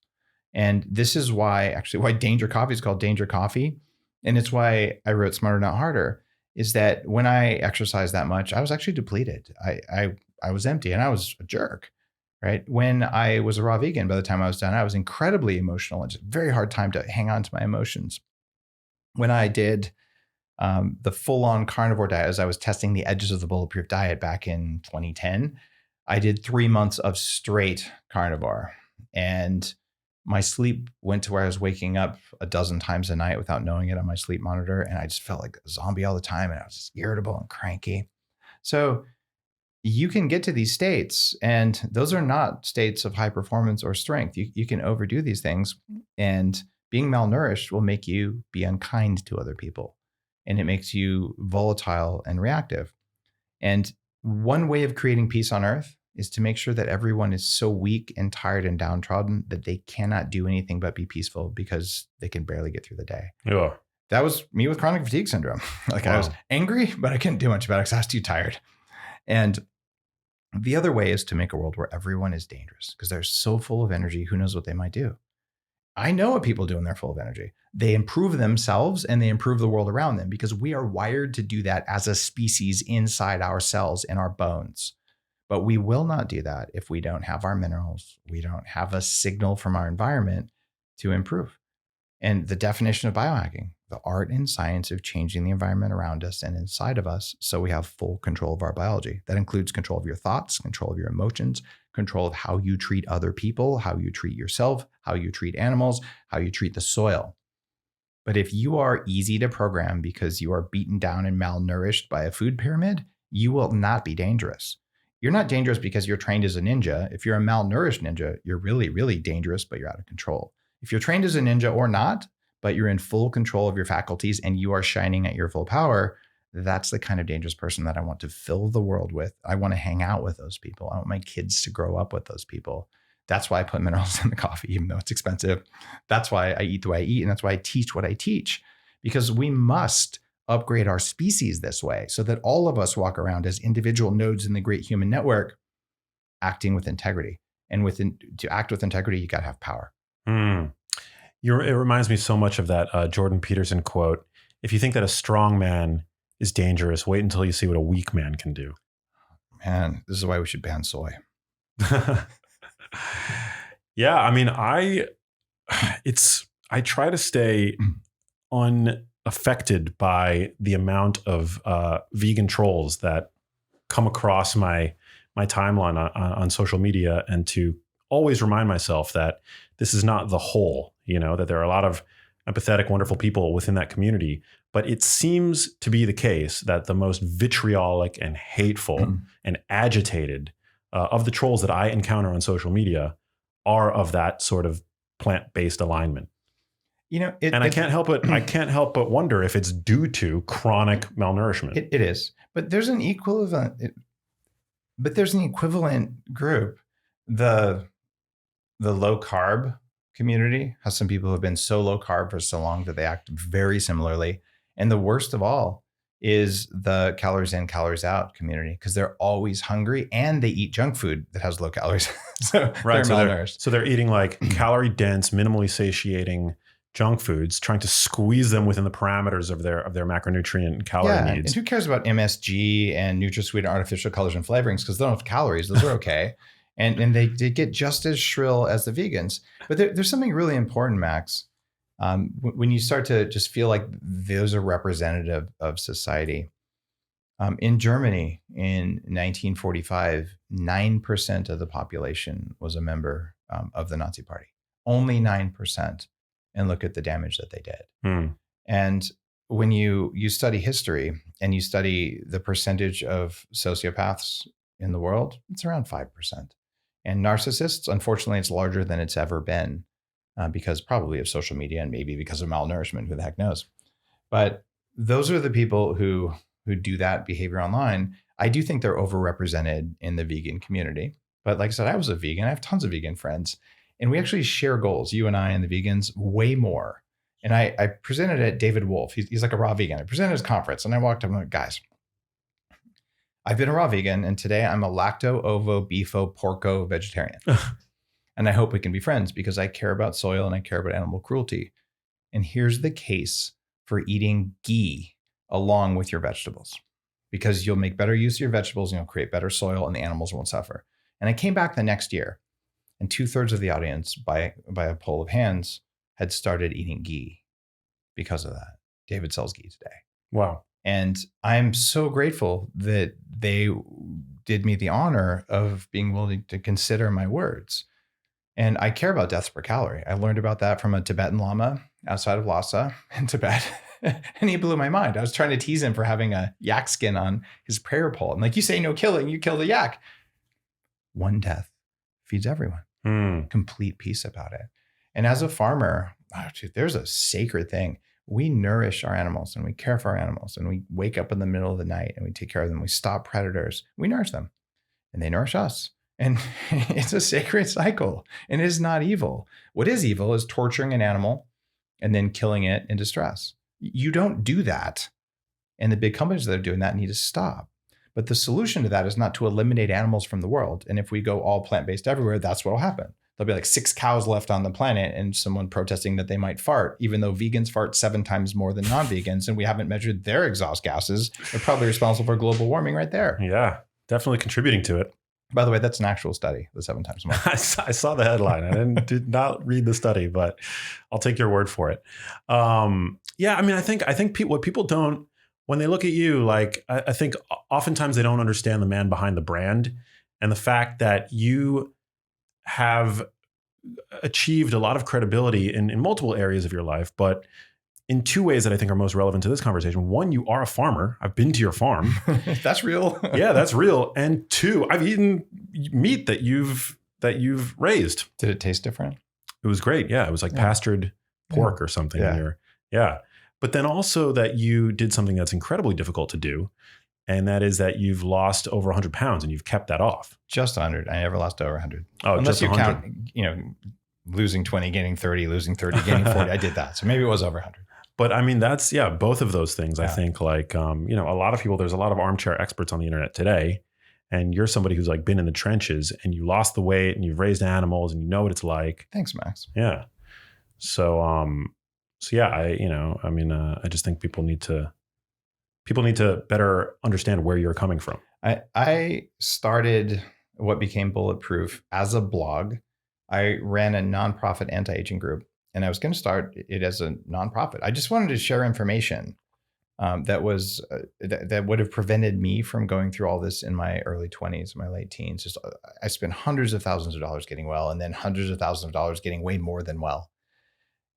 And this is why Danger Coffee is called Danger Coffee. And it's why I wrote Smarter Not Harder, is that when I exercised that much, I was actually depleted. I was empty and I was a jerk, right? When I was a raw vegan, by the time I was done, I was incredibly emotional. It's a very hard time to hang on to my emotions. When I did the full-on carnivore diet, as I was testing the edges of the bulletproof diet back in 2010, I did 3 months of straight carnivore. And my sleep went to where I was waking up a dozen times a night without knowing it on my sleep monitor. And I just felt like a zombie all the time. And I was just irritable and cranky. So you can get to these states, and those are not states of high performance or strength. You can overdo these things, and being malnourished will make you be unkind to other people, and it makes you volatile and reactive. And one way of creating peace on earth is to make sure that everyone is so weak and tired and downtrodden that they cannot do anything but be peaceful because they can barely get through the day. Yeah. That was me with chronic fatigue syndrome. Like, wow. I was angry, but I couldn't do much about it because I was too tired. And the other way is to make a world where everyone is dangerous because they're so full of energy. Who knows what they might do? I know what people do when they're full of energy. They improve themselves and they improve the world around them because we are wired to do that as a species inside our cells and our bones. But we will not do that if we don't have our minerals. We don't have a signal from our environment to improve. And the definition of biohacking, the art and science of changing the environment around us and inside of us so we have full control of our biology. That includes control of your thoughts, control of your emotions, control of how you treat other people, how you treat yourself, how you treat animals, how you treat the soil. But if you are easy to program because you are beaten down and malnourished by a food pyramid, you will not be dangerous. You're not dangerous because you're trained as a ninja. If you're a malnourished ninja, you're really, really dangerous, but you're out of control. If you're trained as a ninja or not, but you're in full control of your faculties and you are shining at your full power, that's the kind of dangerous person that I want to fill the world with. I want to hang out with those people. I want my kids to grow up with those people. That's why I put minerals in the coffee, even though it's expensive. That's why I eat the way I eat. And that's why I teach what I teach, because we must upgrade our species this way so that all of us walk around as individual nodes in the great human network, acting with integrity. And to act with integrity, you got to have power. It reminds me so much of that Jordan Peterson quote. If you think that a strong man is dangerous, wait until you see what a weak man can do. Man, this is why we should ban soy. Yeah, I mean, I try to stay unaffected by the amount of vegan trolls that come across my timeline on social media, and to always remind myself that this is not the whole, that there are a lot of empathetic, wonderful people within that community. But it seems to be the case that the most vitriolic and hateful and agitated of the trolls that I encounter on social media are of that sort of plant-based alignment. I can't help but wonder if it's due to chronic malnourishment. It is, but there's an equivalent. There's an equivalent group, the low carb community has some people who have been so low carb for so long that they act very similarly. And the worst of all is the calories in, calories out community, because they're always hungry and they eat junk food that has low calories. So right, they're malnourished. So they're eating like calorie dense, minimally satiating junk foods, trying to squeeze them within the parameters of their macronutrient and calorie needs. And who cares about MSG and NutraSweet and artificial colors and flavorings, because they don't have calories. Those are okay. and they get just as shrill as the vegans. But there's something really important, Max. When you start to just feel like those are representative of society. In Germany in 1945, 9% of the population was a member of the Nazi Party. Only 9%. And look at the damage that they did. And when you study history and you study the percentage of sociopaths in the world, it's around 5%. And narcissists, unfortunately, it's larger than it's ever been. Because probably of social media and maybe because of malnourishment, who the heck knows. But those are the people who do that behavior online. I do think they're overrepresented in the vegan community. But like I said, I was a vegan. I have tons of vegan friends. And we actually share goals, you and I and the vegans, way more. And I presented at David Wolf. He's like a raw vegan. I presented at his conference and I walked up and I'm like, guys, I've been a raw vegan and today I'm a lacto, ovo, beefo, porco vegetarian. And I hope we can be friends because I care about soil and I care about animal cruelty. And here's the case for eating ghee along with your vegetables, because you'll make better use of your vegetables and you'll create better soil and the animals won't suffer. And I came back the next year and 2/3 of the audience by a poll of hands had started eating ghee because of that. David sells ghee today. Wow. And I'm so grateful that they did me the honor of being willing to consider my words. And I care about deaths per calorie. I learned about that from a Tibetan Lama outside of Lhasa in Tibet. And he blew my mind. I was trying to tease him for having a yak skin on his prayer pole. I'm like, you say no killing, you kill the yak. One death feeds everyone. Complete peace about it. And as a farmer, there's a sacred thing. We nourish our animals and we care for our animals and we wake up in the middle of the night and we take care of them. We stop predators. We nourish them and they nourish us. And it's a sacred cycle and it is not evil. What is evil is torturing an animal and then killing it in distress. You don't do that. And the big companies that are doing that need to stop. But the solution to that is not to eliminate animals from the world. And if we go all plant-based everywhere, that's what will happen. There'll be like 6 cows left on the planet and someone protesting that they might fart, even though vegans fart 7 times more than non-vegans. And we haven't measured their exhaust gases. They're probably responsible for global warming right there. Yeah, definitely contributing to it. By the way, that's an actual study, the 7 times more. I saw the headline. I did not read the study, but I'll take your word for it. Yeah, I mean, I think what people don't, when they look at you, like, I think oftentimes they don't understand the man behind the brand and the fact that you have achieved a lot of credibility in multiple areas of your life, but in two ways that I think are most relevant to this conversation. One, you are a farmer. I've been to your farm. That's real. Yeah, that's real. And two, I've eaten meat that you've raised. Did it taste different? It was great. Yeah, it was like pastured pork or something. Yeah. But then also that you did something that's incredibly difficult to do. And that is that you've lost over 100 pounds and you've kept that off. Just 100. I never lost over 100. Oh, unless just you 100. count, losing 20, gaining 30, losing 30, gaining 40. I did that. So maybe it was over 100. But I mean, that's, both of those things. I think like, a lot of people, there's a lot of armchair experts on the internet today. And you're somebody who's like been in the trenches and you lost the weight and you've raised animals and you know what it's like. Thanks, Max. Yeah. So, I just think people need to better understand where you're coming from. I started what became Bulletproof as a blog. I ran a nonprofit anti-aging group, and I was going to start it as a nonprofit. I just wanted to share information that would have prevented me from going through all this in my early 20s, my late teens. Just I spent hundreds of thousands of dollars getting well, and then hundreds of thousands of dollars getting way more than well.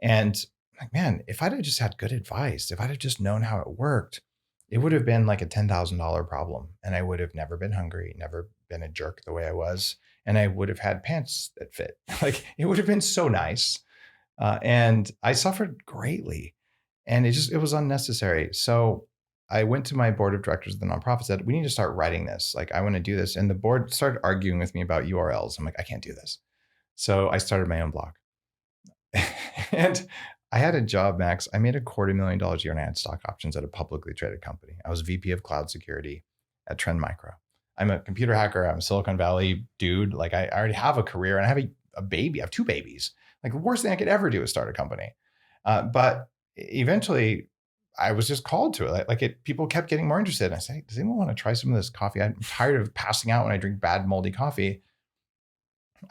And like, man, if I'd have just had good advice, if I'd have just known how it worked, it would have been like a $10,000 problem. And I would have never been hungry, never been a jerk the way I was. And I would have had pants that fit. Like, it would have been so nice. And I suffered greatly. And it was unnecessary. So I went to my board of directors of the nonprofit, said, we need to start writing this. Like, I want to do this. And the board started arguing with me about URLs. I'm like, I can't do this. So I started my own blog. And I had a job, Max. I made $250,000 a year and I had stock options at a publicly traded company. I was VP of cloud security at Trend Micro. I'm a computer hacker. I'm a Silicon Valley dude. Like, I already have a career and I have a baby. I have 2 babies. Like, the worst thing I could ever do is start a company. But eventually I was just called to it. People kept getting more interested. And I say, does anyone want to try some of this coffee? I'm tired of passing out when I drink bad, moldy coffee.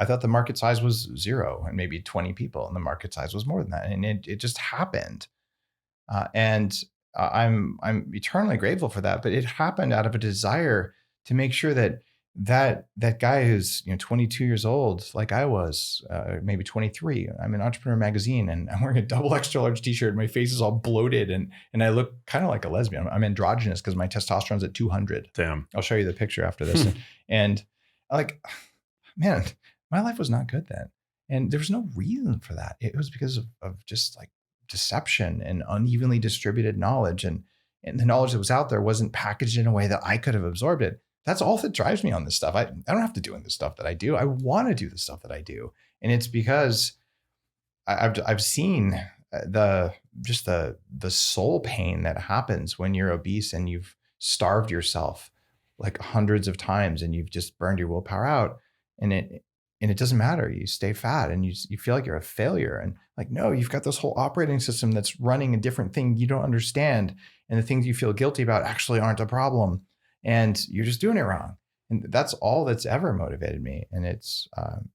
I thought the market size was 0 and maybe 20 people, and the market size was more than that. And it just happened. And I'm eternally grateful for that. But it happened out of a desire to make sure that guy who's 22 years old, like I was, maybe 23. I'm in Entrepreneur Magazine, and I'm wearing a double extra large t-shirt. My face is all bloated, and I look kind of like a lesbian. I'm androgynous because my testosterone's at 200. Damn. I'll show you the picture after this. And like, man, my life was not good then. And there was no reason for that. It was because of just like deception and unevenly distributed knowledge. And the knowledge that was out there wasn't packaged in a way that I could have absorbed it. That's all that drives me on this stuff. I don't have to do this stuff that I do. I want to do the stuff that I do. And it's because I've seen the soul pain that happens when you're obese and you've starved yourself like hundreds of times and you've just burned your willpower out. And it doesn't matter. You stay fat and you feel like you're a failure. And like, no, you've got this whole operating system that's running a different thing you don't understand. And the things you feel guilty about actually aren't a problem. And you're just doing it wrong. And that's all that's ever motivated me. And it's,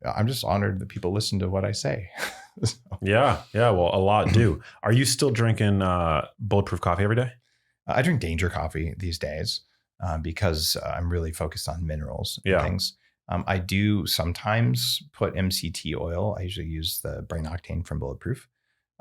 I'm just honored that people listen to what I say. So. Yeah. Well, a lot do. Are you still drinking bulletproof coffee every day? I drink Danger coffee these days because I'm really focused on minerals and things. I do sometimes put MCT oil. I usually use the brain octane from Bulletproof.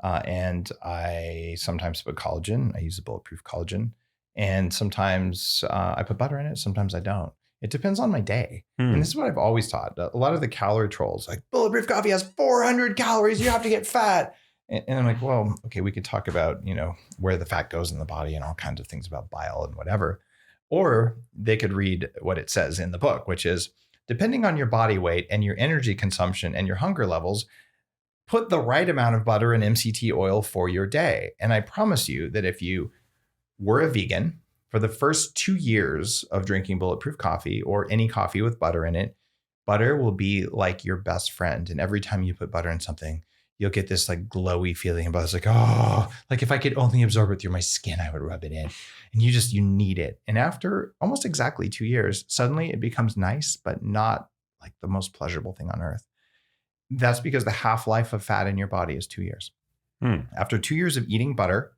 And I sometimes put collagen. I use the Bulletproof collagen. And sometimes I put butter in it. Sometimes I don't. It depends on my day. And this is what I've always taught. A lot of the calorie trolls, like, Bulletproof coffee has 400 calories. You have to get fat. And I'm like, well, okay, we could talk about, where the fat goes in the body and all kinds of things about bile and whatever. Or they could read what it says in the book, which is, depending on your body weight and your energy consumption and your hunger levels, put the right amount of butter and MCT oil for your day. And I promise you that if you were a vegan for the first 2 years of drinking Bulletproof coffee or any coffee with butter in it, butter will be like your best friend. And every time you put butter in something, you'll get this like glowy feeling about it's like, oh, like if I could only absorb it through my skin, I would rub it in. And you need it. And after almost exactly 2 years, suddenly it becomes nice, but not like the most pleasurable thing on earth. That's because the half-life of fat in your body is 2 years. After 2 years of eating butter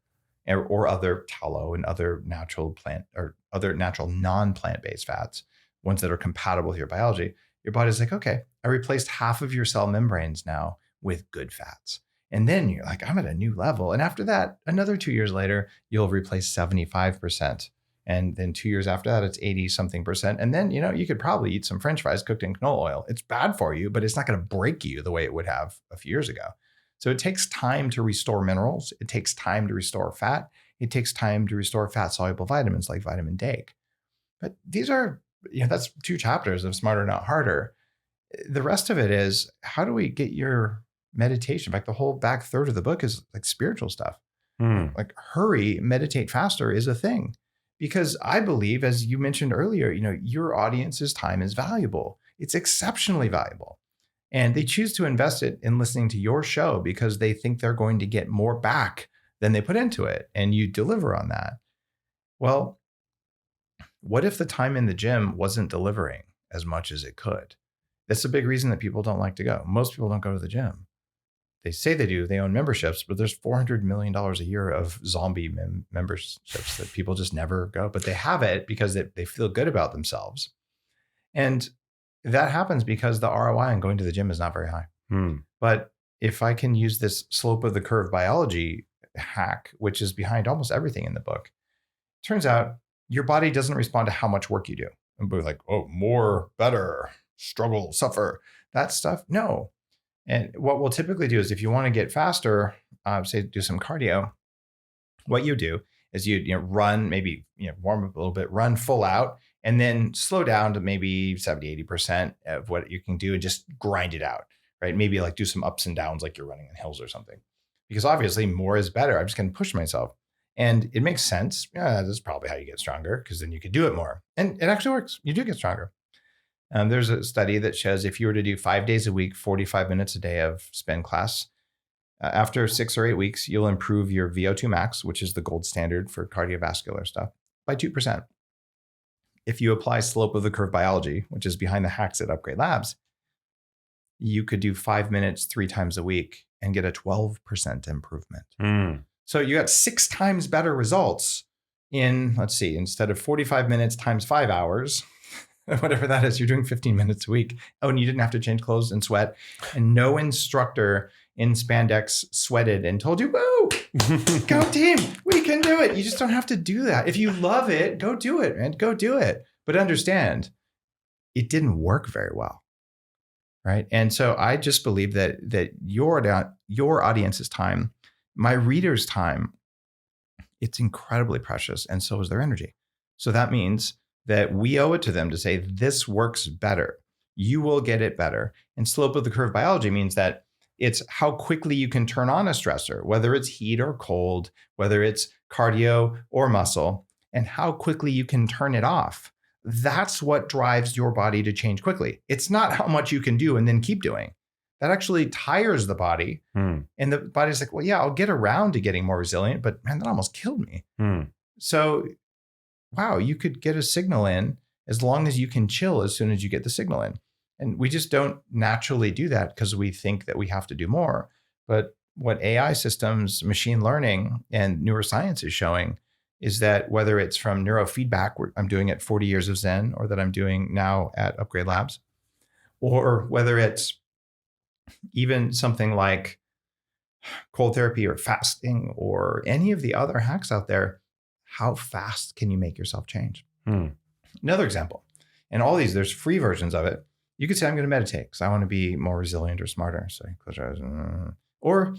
or other tallow and other natural plant or other natural non-plant-based fats, ones that are compatible with your biology, your body's like, okay, I replaced half of your cell membranes now with good fats. And then you're like, I'm at a new level. And after that, another 2 years later, you'll replace 75%. And then 2 years after that, it's 80 something percent. And then, you could probably eat some French fries cooked in canola oil. It's bad for you, but it's not going to break you the way it would have a few years ago. So it takes time to restore minerals. It takes time to restore fat. It takes time to restore fat soluble vitamins like vitamin D. But these are, that's 2 chapters of Smarter, Not Harder. The rest of it is, how do we get your meditation? In fact, the whole back third of the book is like spiritual stuff. Like hurry, meditate faster is a thing. Because I believe, as you mentioned earlier, your audience's time is valuable. It's exceptionally valuable. And they choose to invest it in listening to your show because they think they're going to get more back than they put into it. And you deliver on that. Well, what if the time in the gym wasn't delivering as much as it could? That's a big reason that people don't like to go. Most people don't go to the gym. They say they do. They own memberships, but there's $400 million a year of zombie memberships that people just never go. But they have it because they feel good about themselves. And that happens because the ROI on going to the gym is not very high. But if I can use this slope of the curve biology hack, which is behind almost everything in the book, turns out your body doesn't respond to how much work you do. And be like, oh, more, better, struggle, suffer, that stuff. No. And what we'll typically do is if you want to get faster, say do some cardio, what you do is you run, maybe warm up a little bit, run full out, and then slow down to maybe 70, 80% of what you can do and just grind it out, right? Maybe like do some ups and downs like you're running in hills or something. Because obviously more is better. I'm just going to push myself. And it makes sense. Yeah, that's probably how you get stronger, because then you can do it more. And it actually works. You do get stronger. There's a study that shows if you were to do 5 days a week, 45 minutes a day of spin class, after 6 or 8 weeks, you'll improve your VO2 max, which is the gold standard for cardiovascular stuff, by 2%. If you apply slope of the curve biology, which is behind the hacks at Upgrade Labs, you could do 5 minutes 3 times a week and get a 12% improvement. So you got 6 times better results in, let's see, instead of 45 minutes times 5 hours, whatever that is, you're doing 15 minutes a week. Oh, and you didn't have to change clothes and sweat. And no instructor in spandex sweated and told you, woo, go team, we can do it. You just don't have to do that. If you love it, go do it, man, go do it. But understand, it didn't work very well, right? And so I just believe that your audience's time, my readers' time, it's incredibly precious, and so is their energy. So that means that we owe it to them to say, this works better. You will get it better. And slope of the curve biology means that it's how quickly you can turn on a stressor, whether it's heat or cold, whether it's cardio or muscle, and how quickly you can turn it off. That's what drives your body to change quickly. It's not how much you can do and then keep doing. That actually tires the body. And the body's like, well, yeah, I'll get around to getting more resilient, but man, that almost killed me. So wow, you could get a signal in as long as you can chill as soon as you get the signal in. And we just don't naturally do that because we think that we have to do more. But what AI systems, machine learning, and neuroscience is showing is that whether it's from neurofeedback, where I'm doing at 40 Years of Zen, or that I'm doing now at Upgrade Labs, or whether it's even something like cold therapy or fasting or any of the other hacks out there, how fast can you make yourself change? Another example, and all these, there's free versions of it. You could say, I'm going to meditate because I want to be more resilient or smarter. So close your eyes. Or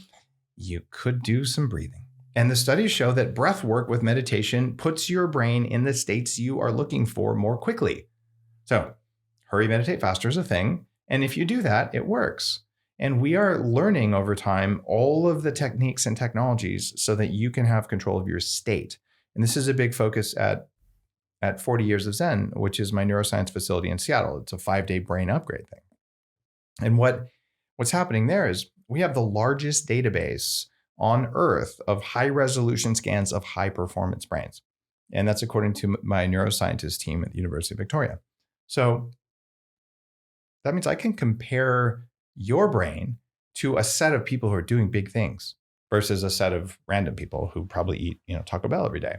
you could do some breathing. And the studies show that breath work with meditation puts your brain in the states you are looking for more quickly. So hurry, meditate faster is a thing. And if you do that, it works. And we are learning over time all of the techniques and technologies so that you can have control of your state. And this is a big focus at 40 Years of Zen, which is my neuroscience facility in Seattle. It's a 5-day brain upgrade thing. And what's happening there is we have the largest database on Earth of high resolution scans of high performance brains. And that's according to my neuroscientist team at the University of Victoria. So that means I can compare your brain to a set of people who are doing big things versus a set of random people who probably eat, Taco Bell every day.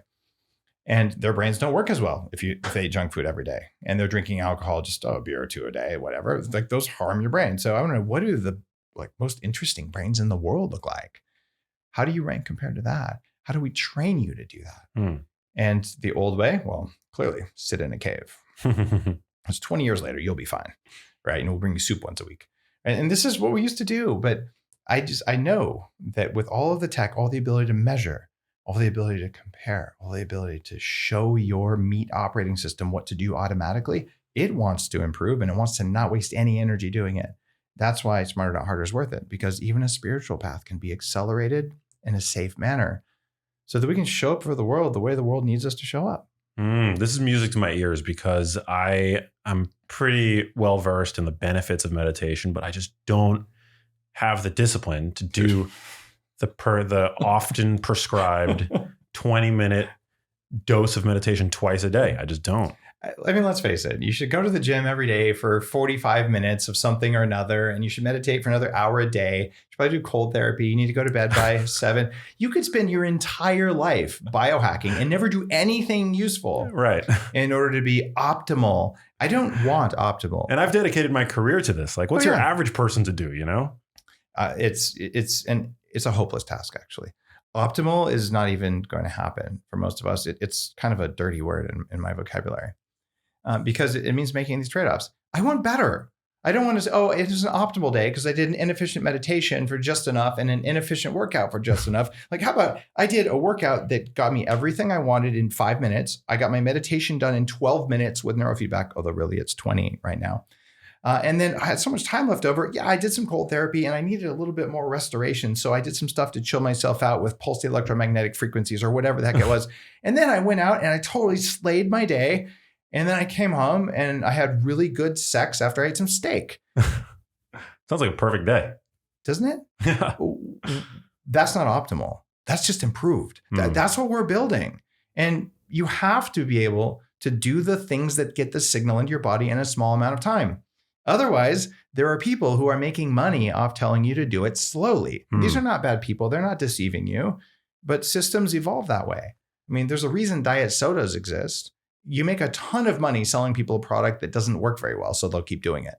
And their brains don't work as well if they eat junk food every day. And they're drinking alcohol, just a beer or two a day, whatever. It's like those harm your brain. So I want to know, what do the like most interesting brains in the world look like. How do you rank compared to that? How do we train you to do that? And the old way, well, clearly sit in a cave. It's 20 years later, you'll be fine, right? And we'll bring you soup once a week. And this is what we used to do. But I know that with all of the tech, all the ability to measure, all the ability to compare, all the ability to show your meat operating system what to do automatically, it wants to improve and it wants to not waste any energy doing it. That's why Smarter Not Harder is worth it, because even a spiritual path can be accelerated in a safe manner so that we can show up for the world the way the world needs us to show up. This is music to my ears because I'm pretty well versed in the benefits of meditation, but I just don't have the discipline to do the often prescribed 20-minute dose of meditation twice a day. I just don't. I mean, let's face it. You should go to the gym every day for 45 minutes of something or another, and you should meditate for another hour a day. You should probably do cold therapy. You need to go to bed by 7. You could spend your entire life biohacking and never do anything useful, right, in order to be optimal. I don't want optimal. And I've dedicated my career to this. Like, what's your average person to do, you know? It's a hopeless task, actually. Optimal is not even going to happen for most of us. It's kind of a dirty word in my vocabulary. Because it means making these trade-offs. I want better. I don't want to say, oh, it was an optimal day because I did an inefficient meditation for just enough and an inefficient workout for just enough. Like, how about I did a workout that got me everything I wanted in 5 minutes. I got my meditation done in 12 minutes with neurofeedback, although really it's 20 right now. And then I had so much time left over. Yeah, I did some cold therapy and I needed a little bit more restoration. So I did some stuff to chill myself out with pulsed electromagnetic frequencies or whatever the heck it was. And then I went out and I totally slayed my day. And then I came home and I had really good sex after I ate some steak. Sounds like a perfect day. Doesn't it? Yeah. That's not optimal. That's just improved. That's what we're building. And you have to be able to do the things that get the signal into your body in a small amount of time. Otherwise, there are people who are making money off telling you to do it slowly. These are not bad people. They're not deceiving you, but systems evolve that way. I mean, there's a reason diet sodas exist. You make a ton of money selling people a product that doesn't work very well, so they'll keep doing it.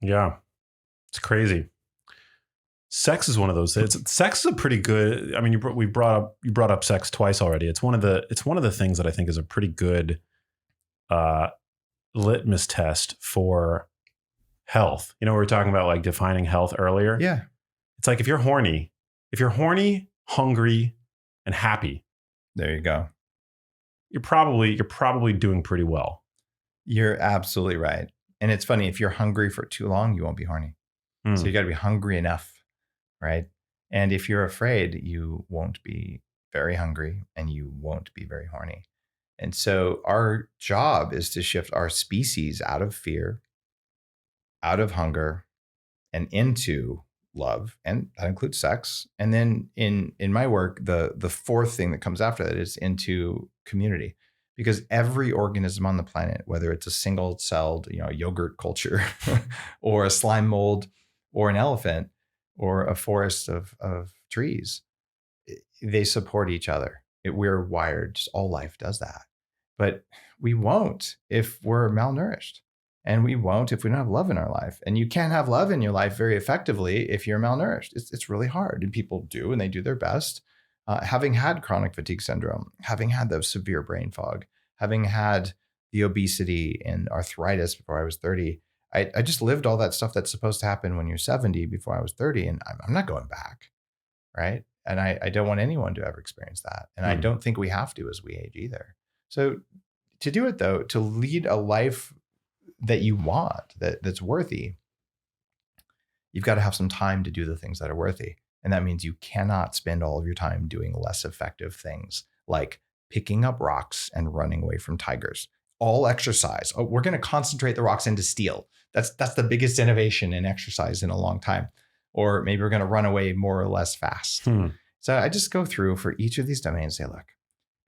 Yeah, it's crazy. Sex is one of those. Sex is a pretty good. I mean, you brought up sex twice already. It's one of the things that I think is a pretty good litmus test for health. You know, we were talking about like defining health earlier. Yeah, it's like if you're horny, hungry, and happy, there you go. You're probably doing pretty well. You're absolutely right. And it's funny, if you're hungry for too long, you won't be horny. So you got to be hungry enough, right? And if you're afraid, you won't be very hungry and you won't be very horny. And so our job is to shift our species out of fear, out of hunger, and into love, and that includes sex. And then in my work, the fourth thing that comes after that is into community, because every organism on the planet, whether it's a single-celled, yogurt culture, or a slime mold, or an elephant, or a forest of trees, they support each other. We're wired. Just all life does that, but we won't if we're malnourished. And we won't if we don't have love in our life. And you can't have love in your life very effectively if you're malnourished. It's really hard. And people do, and they do their best. Having had chronic fatigue syndrome, having had the severe brain fog, having had the obesity and arthritis before I was 30, I just lived all that stuff that's supposed to happen when you're 70 before I was 30. And I'm not going back, right? And I don't want anyone to ever experience that. And I don't think we have to as we age either. So to do it, though, to lead a life that you want, that's worthy, you've got to have some time to do the things that are worthy. And that means you cannot spend all of your time doing less effective things like picking up rocks and running away from tigers. All exercise. Oh, we're going to concentrate the rocks into steel. That's the biggest innovation in exercise in a long time. Or maybe we're going to run away more or less fast. So I just go through for each of these domains, say, look,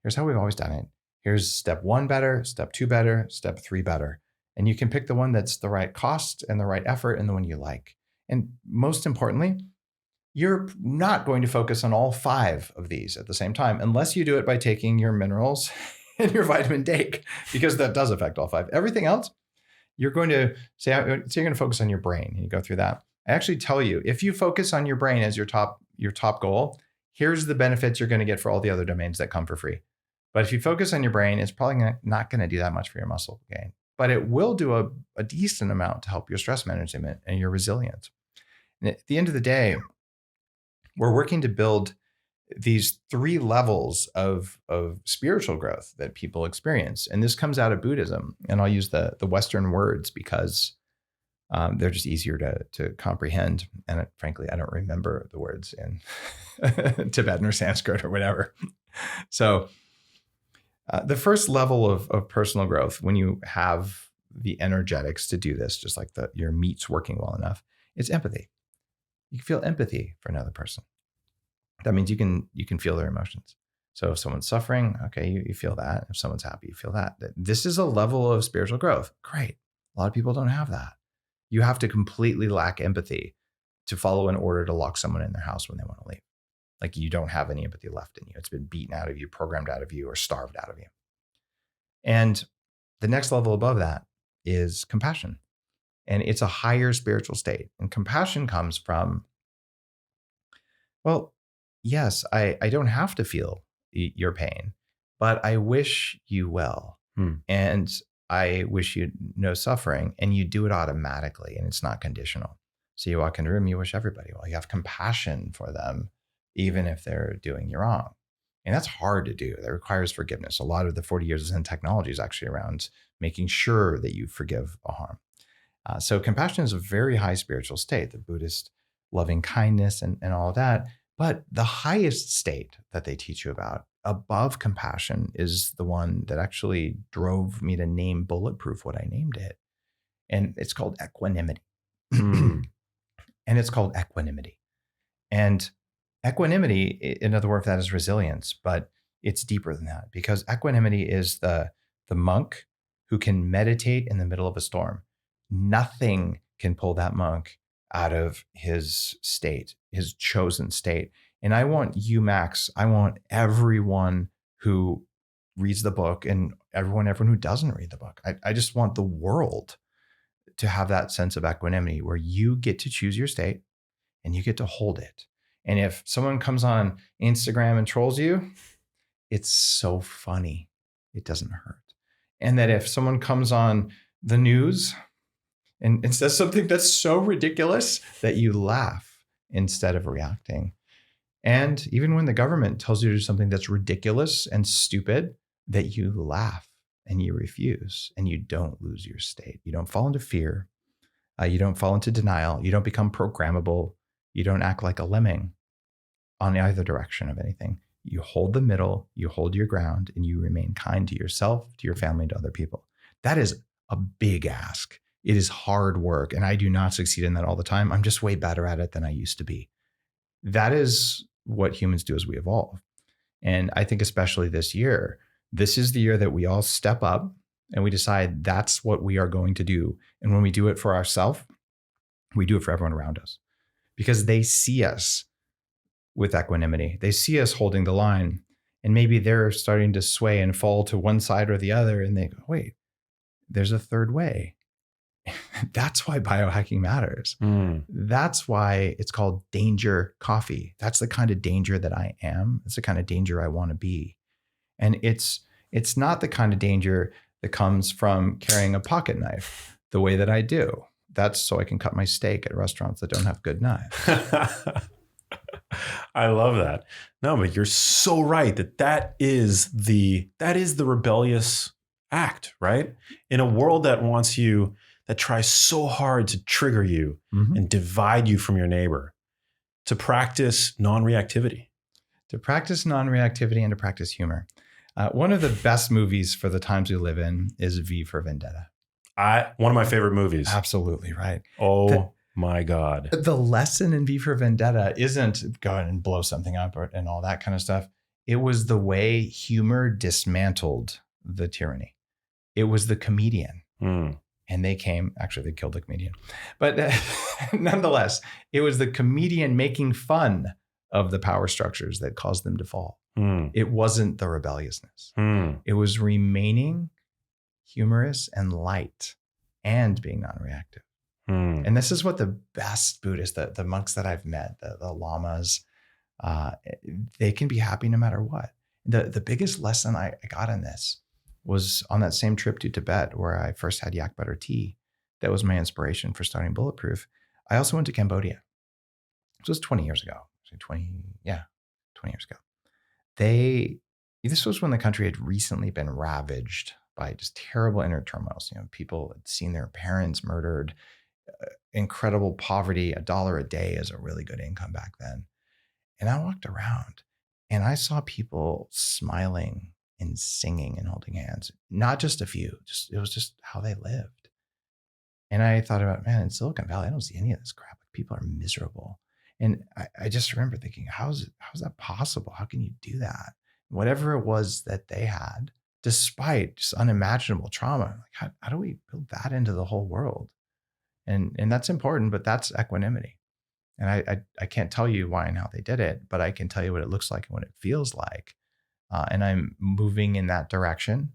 here's how we've always done it. Here's step 1 better, step 2 better, step 3 better. And you can pick the one that's the right cost and the right effort and the one you like. And most importantly, you're not going to focus on all 5 of these at the same time, unless you do it by taking your minerals and your vitamin D, because that does affect all 5. Everything else, you're going to say, so you're going to focus on your brain and you go through that. I actually tell you, if you focus on your brain as your top goal, here's the benefits you're going to get for all the other domains that come for free. But if you focus on your brain, it's probably not going to do that much for your muscle gain, but it will do a decent amount to help your stress management and your resilience. And at the end of the day, we're working to build these 3 levels of spiritual growth that people experience. And this comes out of Buddhism. And I'll use the Western words because they're just easier to comprehend. And frankly, I don't remember the words in Tibetan or Sanskrit or whatever. So the first level of personal growth, when you have the energetics to do this, just like your meat's working well enough, it's empathy. You can feel empathy for another person. That means you can feel their emotions. So if someone's suffering, okay, you feel that. If someone's happy, you feel that. This is a level of spiritual growth. Great. A lot of people don't have that. You have to completely lack empathy to follow an order to lock someone in their house when they want to leave. Like you don't have any empathy left in you. It's been beaten out of you, programmed out of you, or starved out of you. And the next level above that is compassion. And it's a higher spiritual state. And compassion comes from, well, yes, I don't have to feel your pain, but I wish you well. And I wish you no suffering. And you do it automatically and it's not conditional. So you walk in a room, you wish everybody well. You have compassion for them, even if they're doing you wrong. And that's hard to do. That requires forgiveness. A lot of the 40 years of Zen technology is actually around making sure that you forgive a harm. So compassion is a very high spiritual state, the Buddhist loving kindness and all of that. But the highest state that they teach you about above compassion is the one that actually drove me to name Bulletproof what I named it. And it's called equanimity. And it's called equanimity. And equanimity, another word for that is resilience, but it's deeper than that because equanimity is the monk who can meditate in the middle of a storm. Nothing can pull that monk out of his state, his chosen state. And I want you, Max, I want everyone who reads the book and everyone who doesn't read the book. I just want the world to have that sense of equanimity where you get to choose your state and you get to hold it. And if someone comes on Instagram and trolls you, it's so funny. It doesn't hurt. And that if someone comes on the news and says something that's so ridiculous that you laugh instead of reacting. And even when the government tells you to do something that's ridiculous and stupid, that you laugh and you refuse and you don't lose your state. You don't fall into fear. You don't fall into denial. You don't become programmable. You don't act like a lemming on either direction of anything. You hold the middle, you hold your ground, and you remain kind to yourself, to your family, to other people. That is a big ask. It is hard work, and I do not succeed in that all the time. I'm just way better at it than I used to be. That is what humans do as we evolve. And I think especially this year, this is the year that we all step up and we decide that's what we are going to do. And when we do it for ourselves, we do it for everyone around us because they see us with equanimity. They see us holding the line and maybe they're starting to sway and fall to one side or the other. And they go, wait, there's a third way. That's why biohacking matters. That's why it's called danger coffee. That's the kind of danger that I am. It's the kind of danger I want to be. And it's not the kind of danger that comes from carrying a pocket knife the way that I do. That's so I can cut my steak at restaurants that don't have good knives. I love that. No, but you're so right that is the rebellious act, right? In a world that wants you, that tries so hard to trigger you and divide you from your neighbor, to practice non-reactivity. To practice non-reactivity and to practice humor. One of the best movies for the times we live in is V for Vendetta. One of my favorite movies. Absolutely right. Oh my God. The lesson in V for Vendetta isn't go ahead and blow something up and all that kind of stuff. It was the way humor dismantled the tyranny. It was the comedian. And they killed the comedian. But nonetheless, it was the comedian making fun of the power structures that caused them to fall. It wasn't the rebelliousness. It was remaining humorous and light and being non-reactive. And this is what the best Buddhists, the monks that I've met, the lamas, they can be happy no matter what. The biggest lesson I got in this was on that same trip to Tibet where I first had yak butter tea. That was my inspiration for starting Bulletproof. I also went to Cambodia. This was 20 years ago. 20 years ago. This was when the country had recently been ravaged by just terrible inner turmoils. People had seen their parents murdered, incredible poverty. $1 a day is a really good income back then. And I walked around and I saw people smiling and singing and holding hands. Not just a few, it was just how they lived. And I thought about, man, in Silicon Valley, I don't see any of this crap. Like, people are miserable. And I just remember thinking, how's that possible? How can you do that? Whatever it was that they had, despite just unimaginable trauma, like how do we build that into the whole world? And that's important, but that's equanimity. And I can't tell you why and how they did it, but I can tell you what it looks like and what it feels like. And I'm moving in that direction.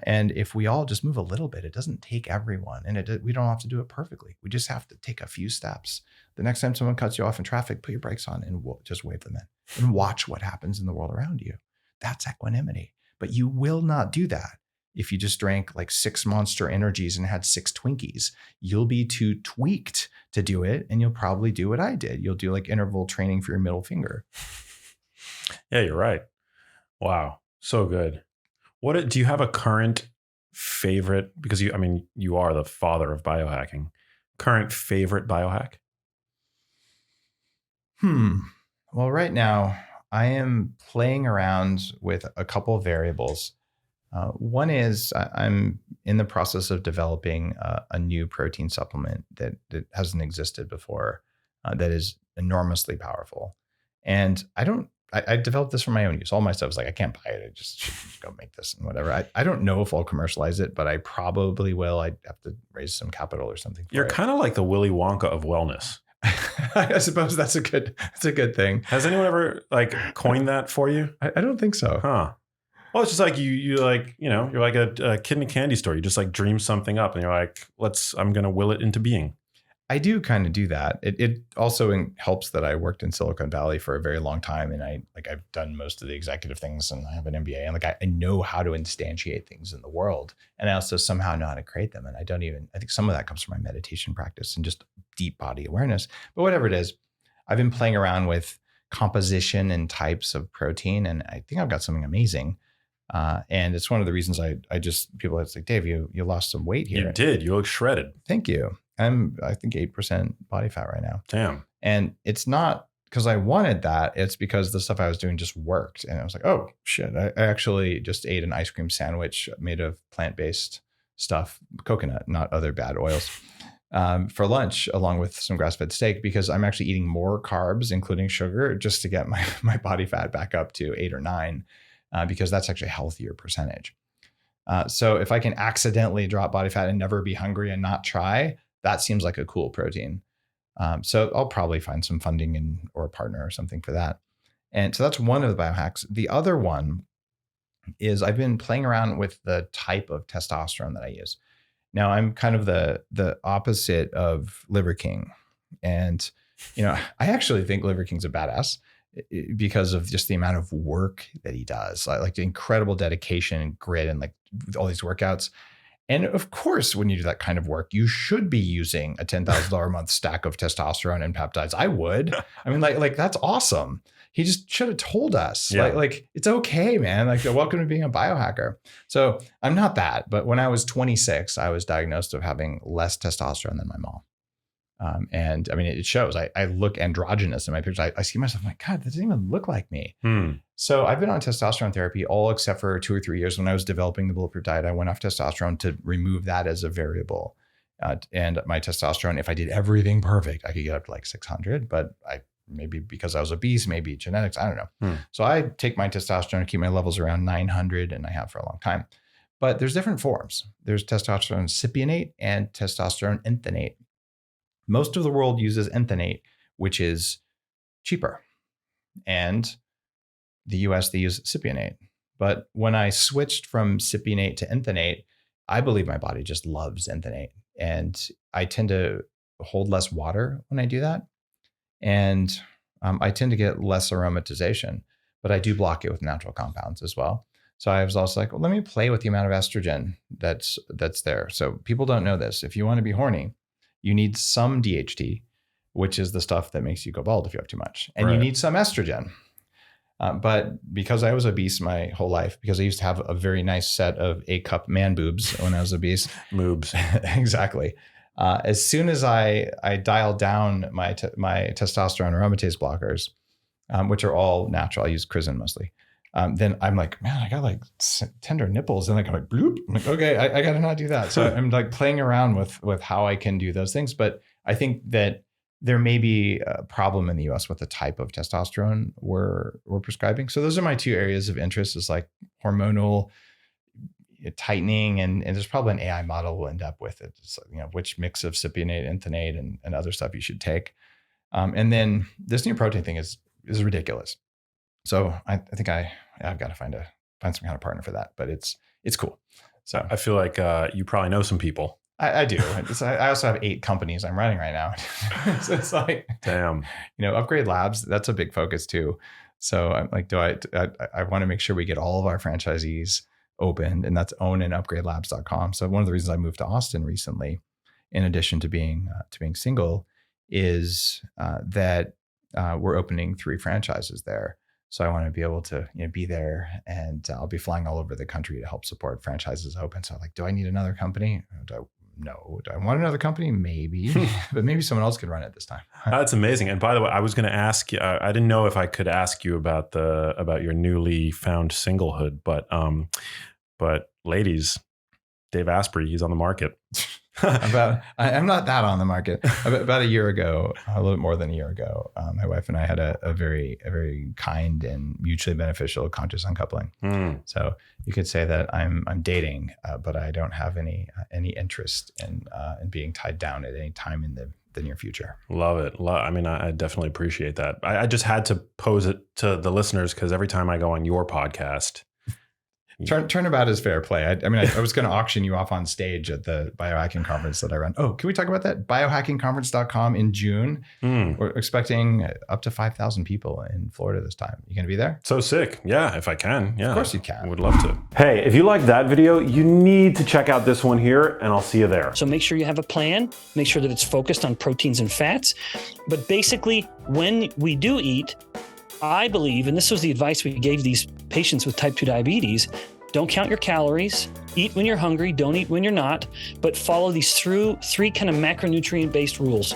And if we all just move a little bit, it doesn't take everyone, and we don't have to do it perfectly. We just have to take a few steps. The next time someone cuts you off in traffic, put your brakes on and just wave them in and watch what happens in the world around you. That's equanimity. But you will not do that if you just drank like 6 Monster Energies and had 6 Twinkies. You'll be too tweaked to do it, and you'll probably do what I did. You'll do like interval training for your middle finger. Yeah, you're right. Wow, so good. Do you have a current favorite? Because you are the father of biohacking. Current favorite biohack? Well, right now I am playing around with a couple of variables. One is I'm in the process of developing a new protein supplement that hasn't existed before, that is enormously powerful. And I developed this for my own use. All my stuff is like, I can't buy it. I just should go make this and whatever. I don't know if I'll commercialize it, but I probably will. I'd have to raise some capital or something. You're kind of like the Willy Wonka of wellness. I suppose that's a good thing. Has anyone ever like coined that for you? I don't think so. Huh. Well, it's just like you like, you're like a kid in a candy store. You just like dream something up and you're like, I'm going to will it into being. I do kind of do that. It also helps that I worked in Silicon Valley for a very long time, and I've done most of the executive things, and I have an MBA, and I know how to instantiate things in the world, and I also somehow know how to create them. And I think some of that comes from my meditation practice and just deep body awareness. But whatever it is, I've been playing around with composition and types of protein, and I think I've got something amazing. And it's one of the reasons people it's like, Dave, you lost some weight here. You did. You look shredded. Thank you. I think 8% body fat right now. Damn. And it's not because I wanted that. It's because the stuff I was doing just worked. And I was like, oh shit. I actually just ate an ice cream sandwich made of plant-based stuff, coconut, not other bad oils, for lunch, along with some grass-fed steak, because I'm actually eating more carbs, including sugar, just to get my body fat back up to 8 or 9, because that's actually a healthier percentage. So if I can accidentally drop body fat and never be hungry and not try, that seems like a cool protein. So I'll probably find some funding or a partner or something for that. And so that's one of the biohacks. The other one is I've been playing around with the type of testosterone that I use. Now I'm kind of the opposite of Liver King. And, I actually think Liver King's a badass because of just the amount of work that he does, like the incredible dedication and grit and like all these workouts. And of course, when you do that kind of work, you should be using a $10,000 a month stack of testosterone and peptides. I would. I mean, like that's awesome. He just should have told us. Yeah. Like it's okay, man. Like, welcome to being a biohacker. So I'm not that. But when I was 26, I was diagnosed of having less testosterone than my mom. And I mean, it shows. I look androgynous in my pictures. I see myself, I'm like, God, that doesn't even look like me. So I've been on testosterone therapy all except for 2 or 3 years. When I was developing the Bulletproof diet, I went off testosterone to remove that as a variable. And my testosterone, if I did everything perfect, I could get up to like 600, but maybe because I was obese, maybe genetics, I don't know. So I take my testosterone and keep my levels around 900, and I have for a long time. But there's different forms. There's testosterone cypionate and testosterone enthanate. Most of the world uses enthanate, which is cheaper. And the US, they use cypionate. But when I switched from cypionate to enthanate, I believe my body just loves enthanate. And I tend to hold less water when I do that. And I tend to get less aromatization, but I do block it with natural compounds as well. So I was also like, well, let me play with the amount of estrogen that's there. So people don't know this. If you want to be horny, you need some DHT, which is the stuff that makes you go bald if you have too much. And you need some estrogen. But because I was obese my whole life, because I used to have a very nice set of A-cup man boobs when I was obese. Moobs. Exactly. As soon as I dialed down my testosterone aromatase blockers, which are all natural, I use Crizin mostly. Then I'm like, man, I got like tender nipples, and like I'm like, bloop. I'm like, okay, I got to not do that. So I'm like playing around with how I can do those things. But I think that there may be a problem in the US with the type of testosterone we're prescribing. So those are my two areas of interest, is like hormonal tightening, and there's probably an AI model we'll end up with it. It's, which mix of cypionate, inthanate, and other stuff you should take. And then this new protein thing is ridiculous. So I think I've got to find some kind of partner for that, but it's cool. So I feel like you probably know some people. I do. I also have 8 companies I'm running right now. So it's like, damn, Upgrade Labs, that's a big focus too. So I'm like, I want to make sure we get all of our franchisees opened, and that's own and upgradelabs.com. So one of the reasons I moved to Austin recently, in addition to being single, is that we're opening 3 franchises there. So I want to be able to be there, and I'll be flying all over the country to help support franchises open. So I'm like, do I need another company? No. Do I want another company? Maybe, but maybe someone else can run it this time. That's amazing. And by the way, I was going to ask you, I didn't know if I could ask you about your newly found singlehood, but ladies, Dave Asprey, he's on the market. I'm not that on the market. About a year ago, a little bit more than a year ago, my wife and I had a very kind and mutually beneficial conscious uncoupling. So you could say that I'm dating, but I don't have any interest in being tied down at any time in the near future. Love it. I mean, I definitely appreciate that. I just had to pose it to the listeners, because every time I go on your podcast, Turnabout is fair play. I was going to auction you off on stage at the biohacking conference that I run. Oh, can we talk about that? Biohackingconference.com in June. We're expecting up to 5,000 people in Florida this time. You going to be there? So sick. Yeah, if I can. Yeah. Of course you can. Would love to. Hey, if you like that video, you need to check out this one here, and I'll see you there. So make sure you have a plan. Make sure that it's focused on proteins and fats. But basically, when we do eat, I believe, and this was the advice we gave these patients with type 2 diabetes, don't count your calories, eat when you're hungry, don't eat when you're not, but follow these 3 kind of macronutrient-based rules.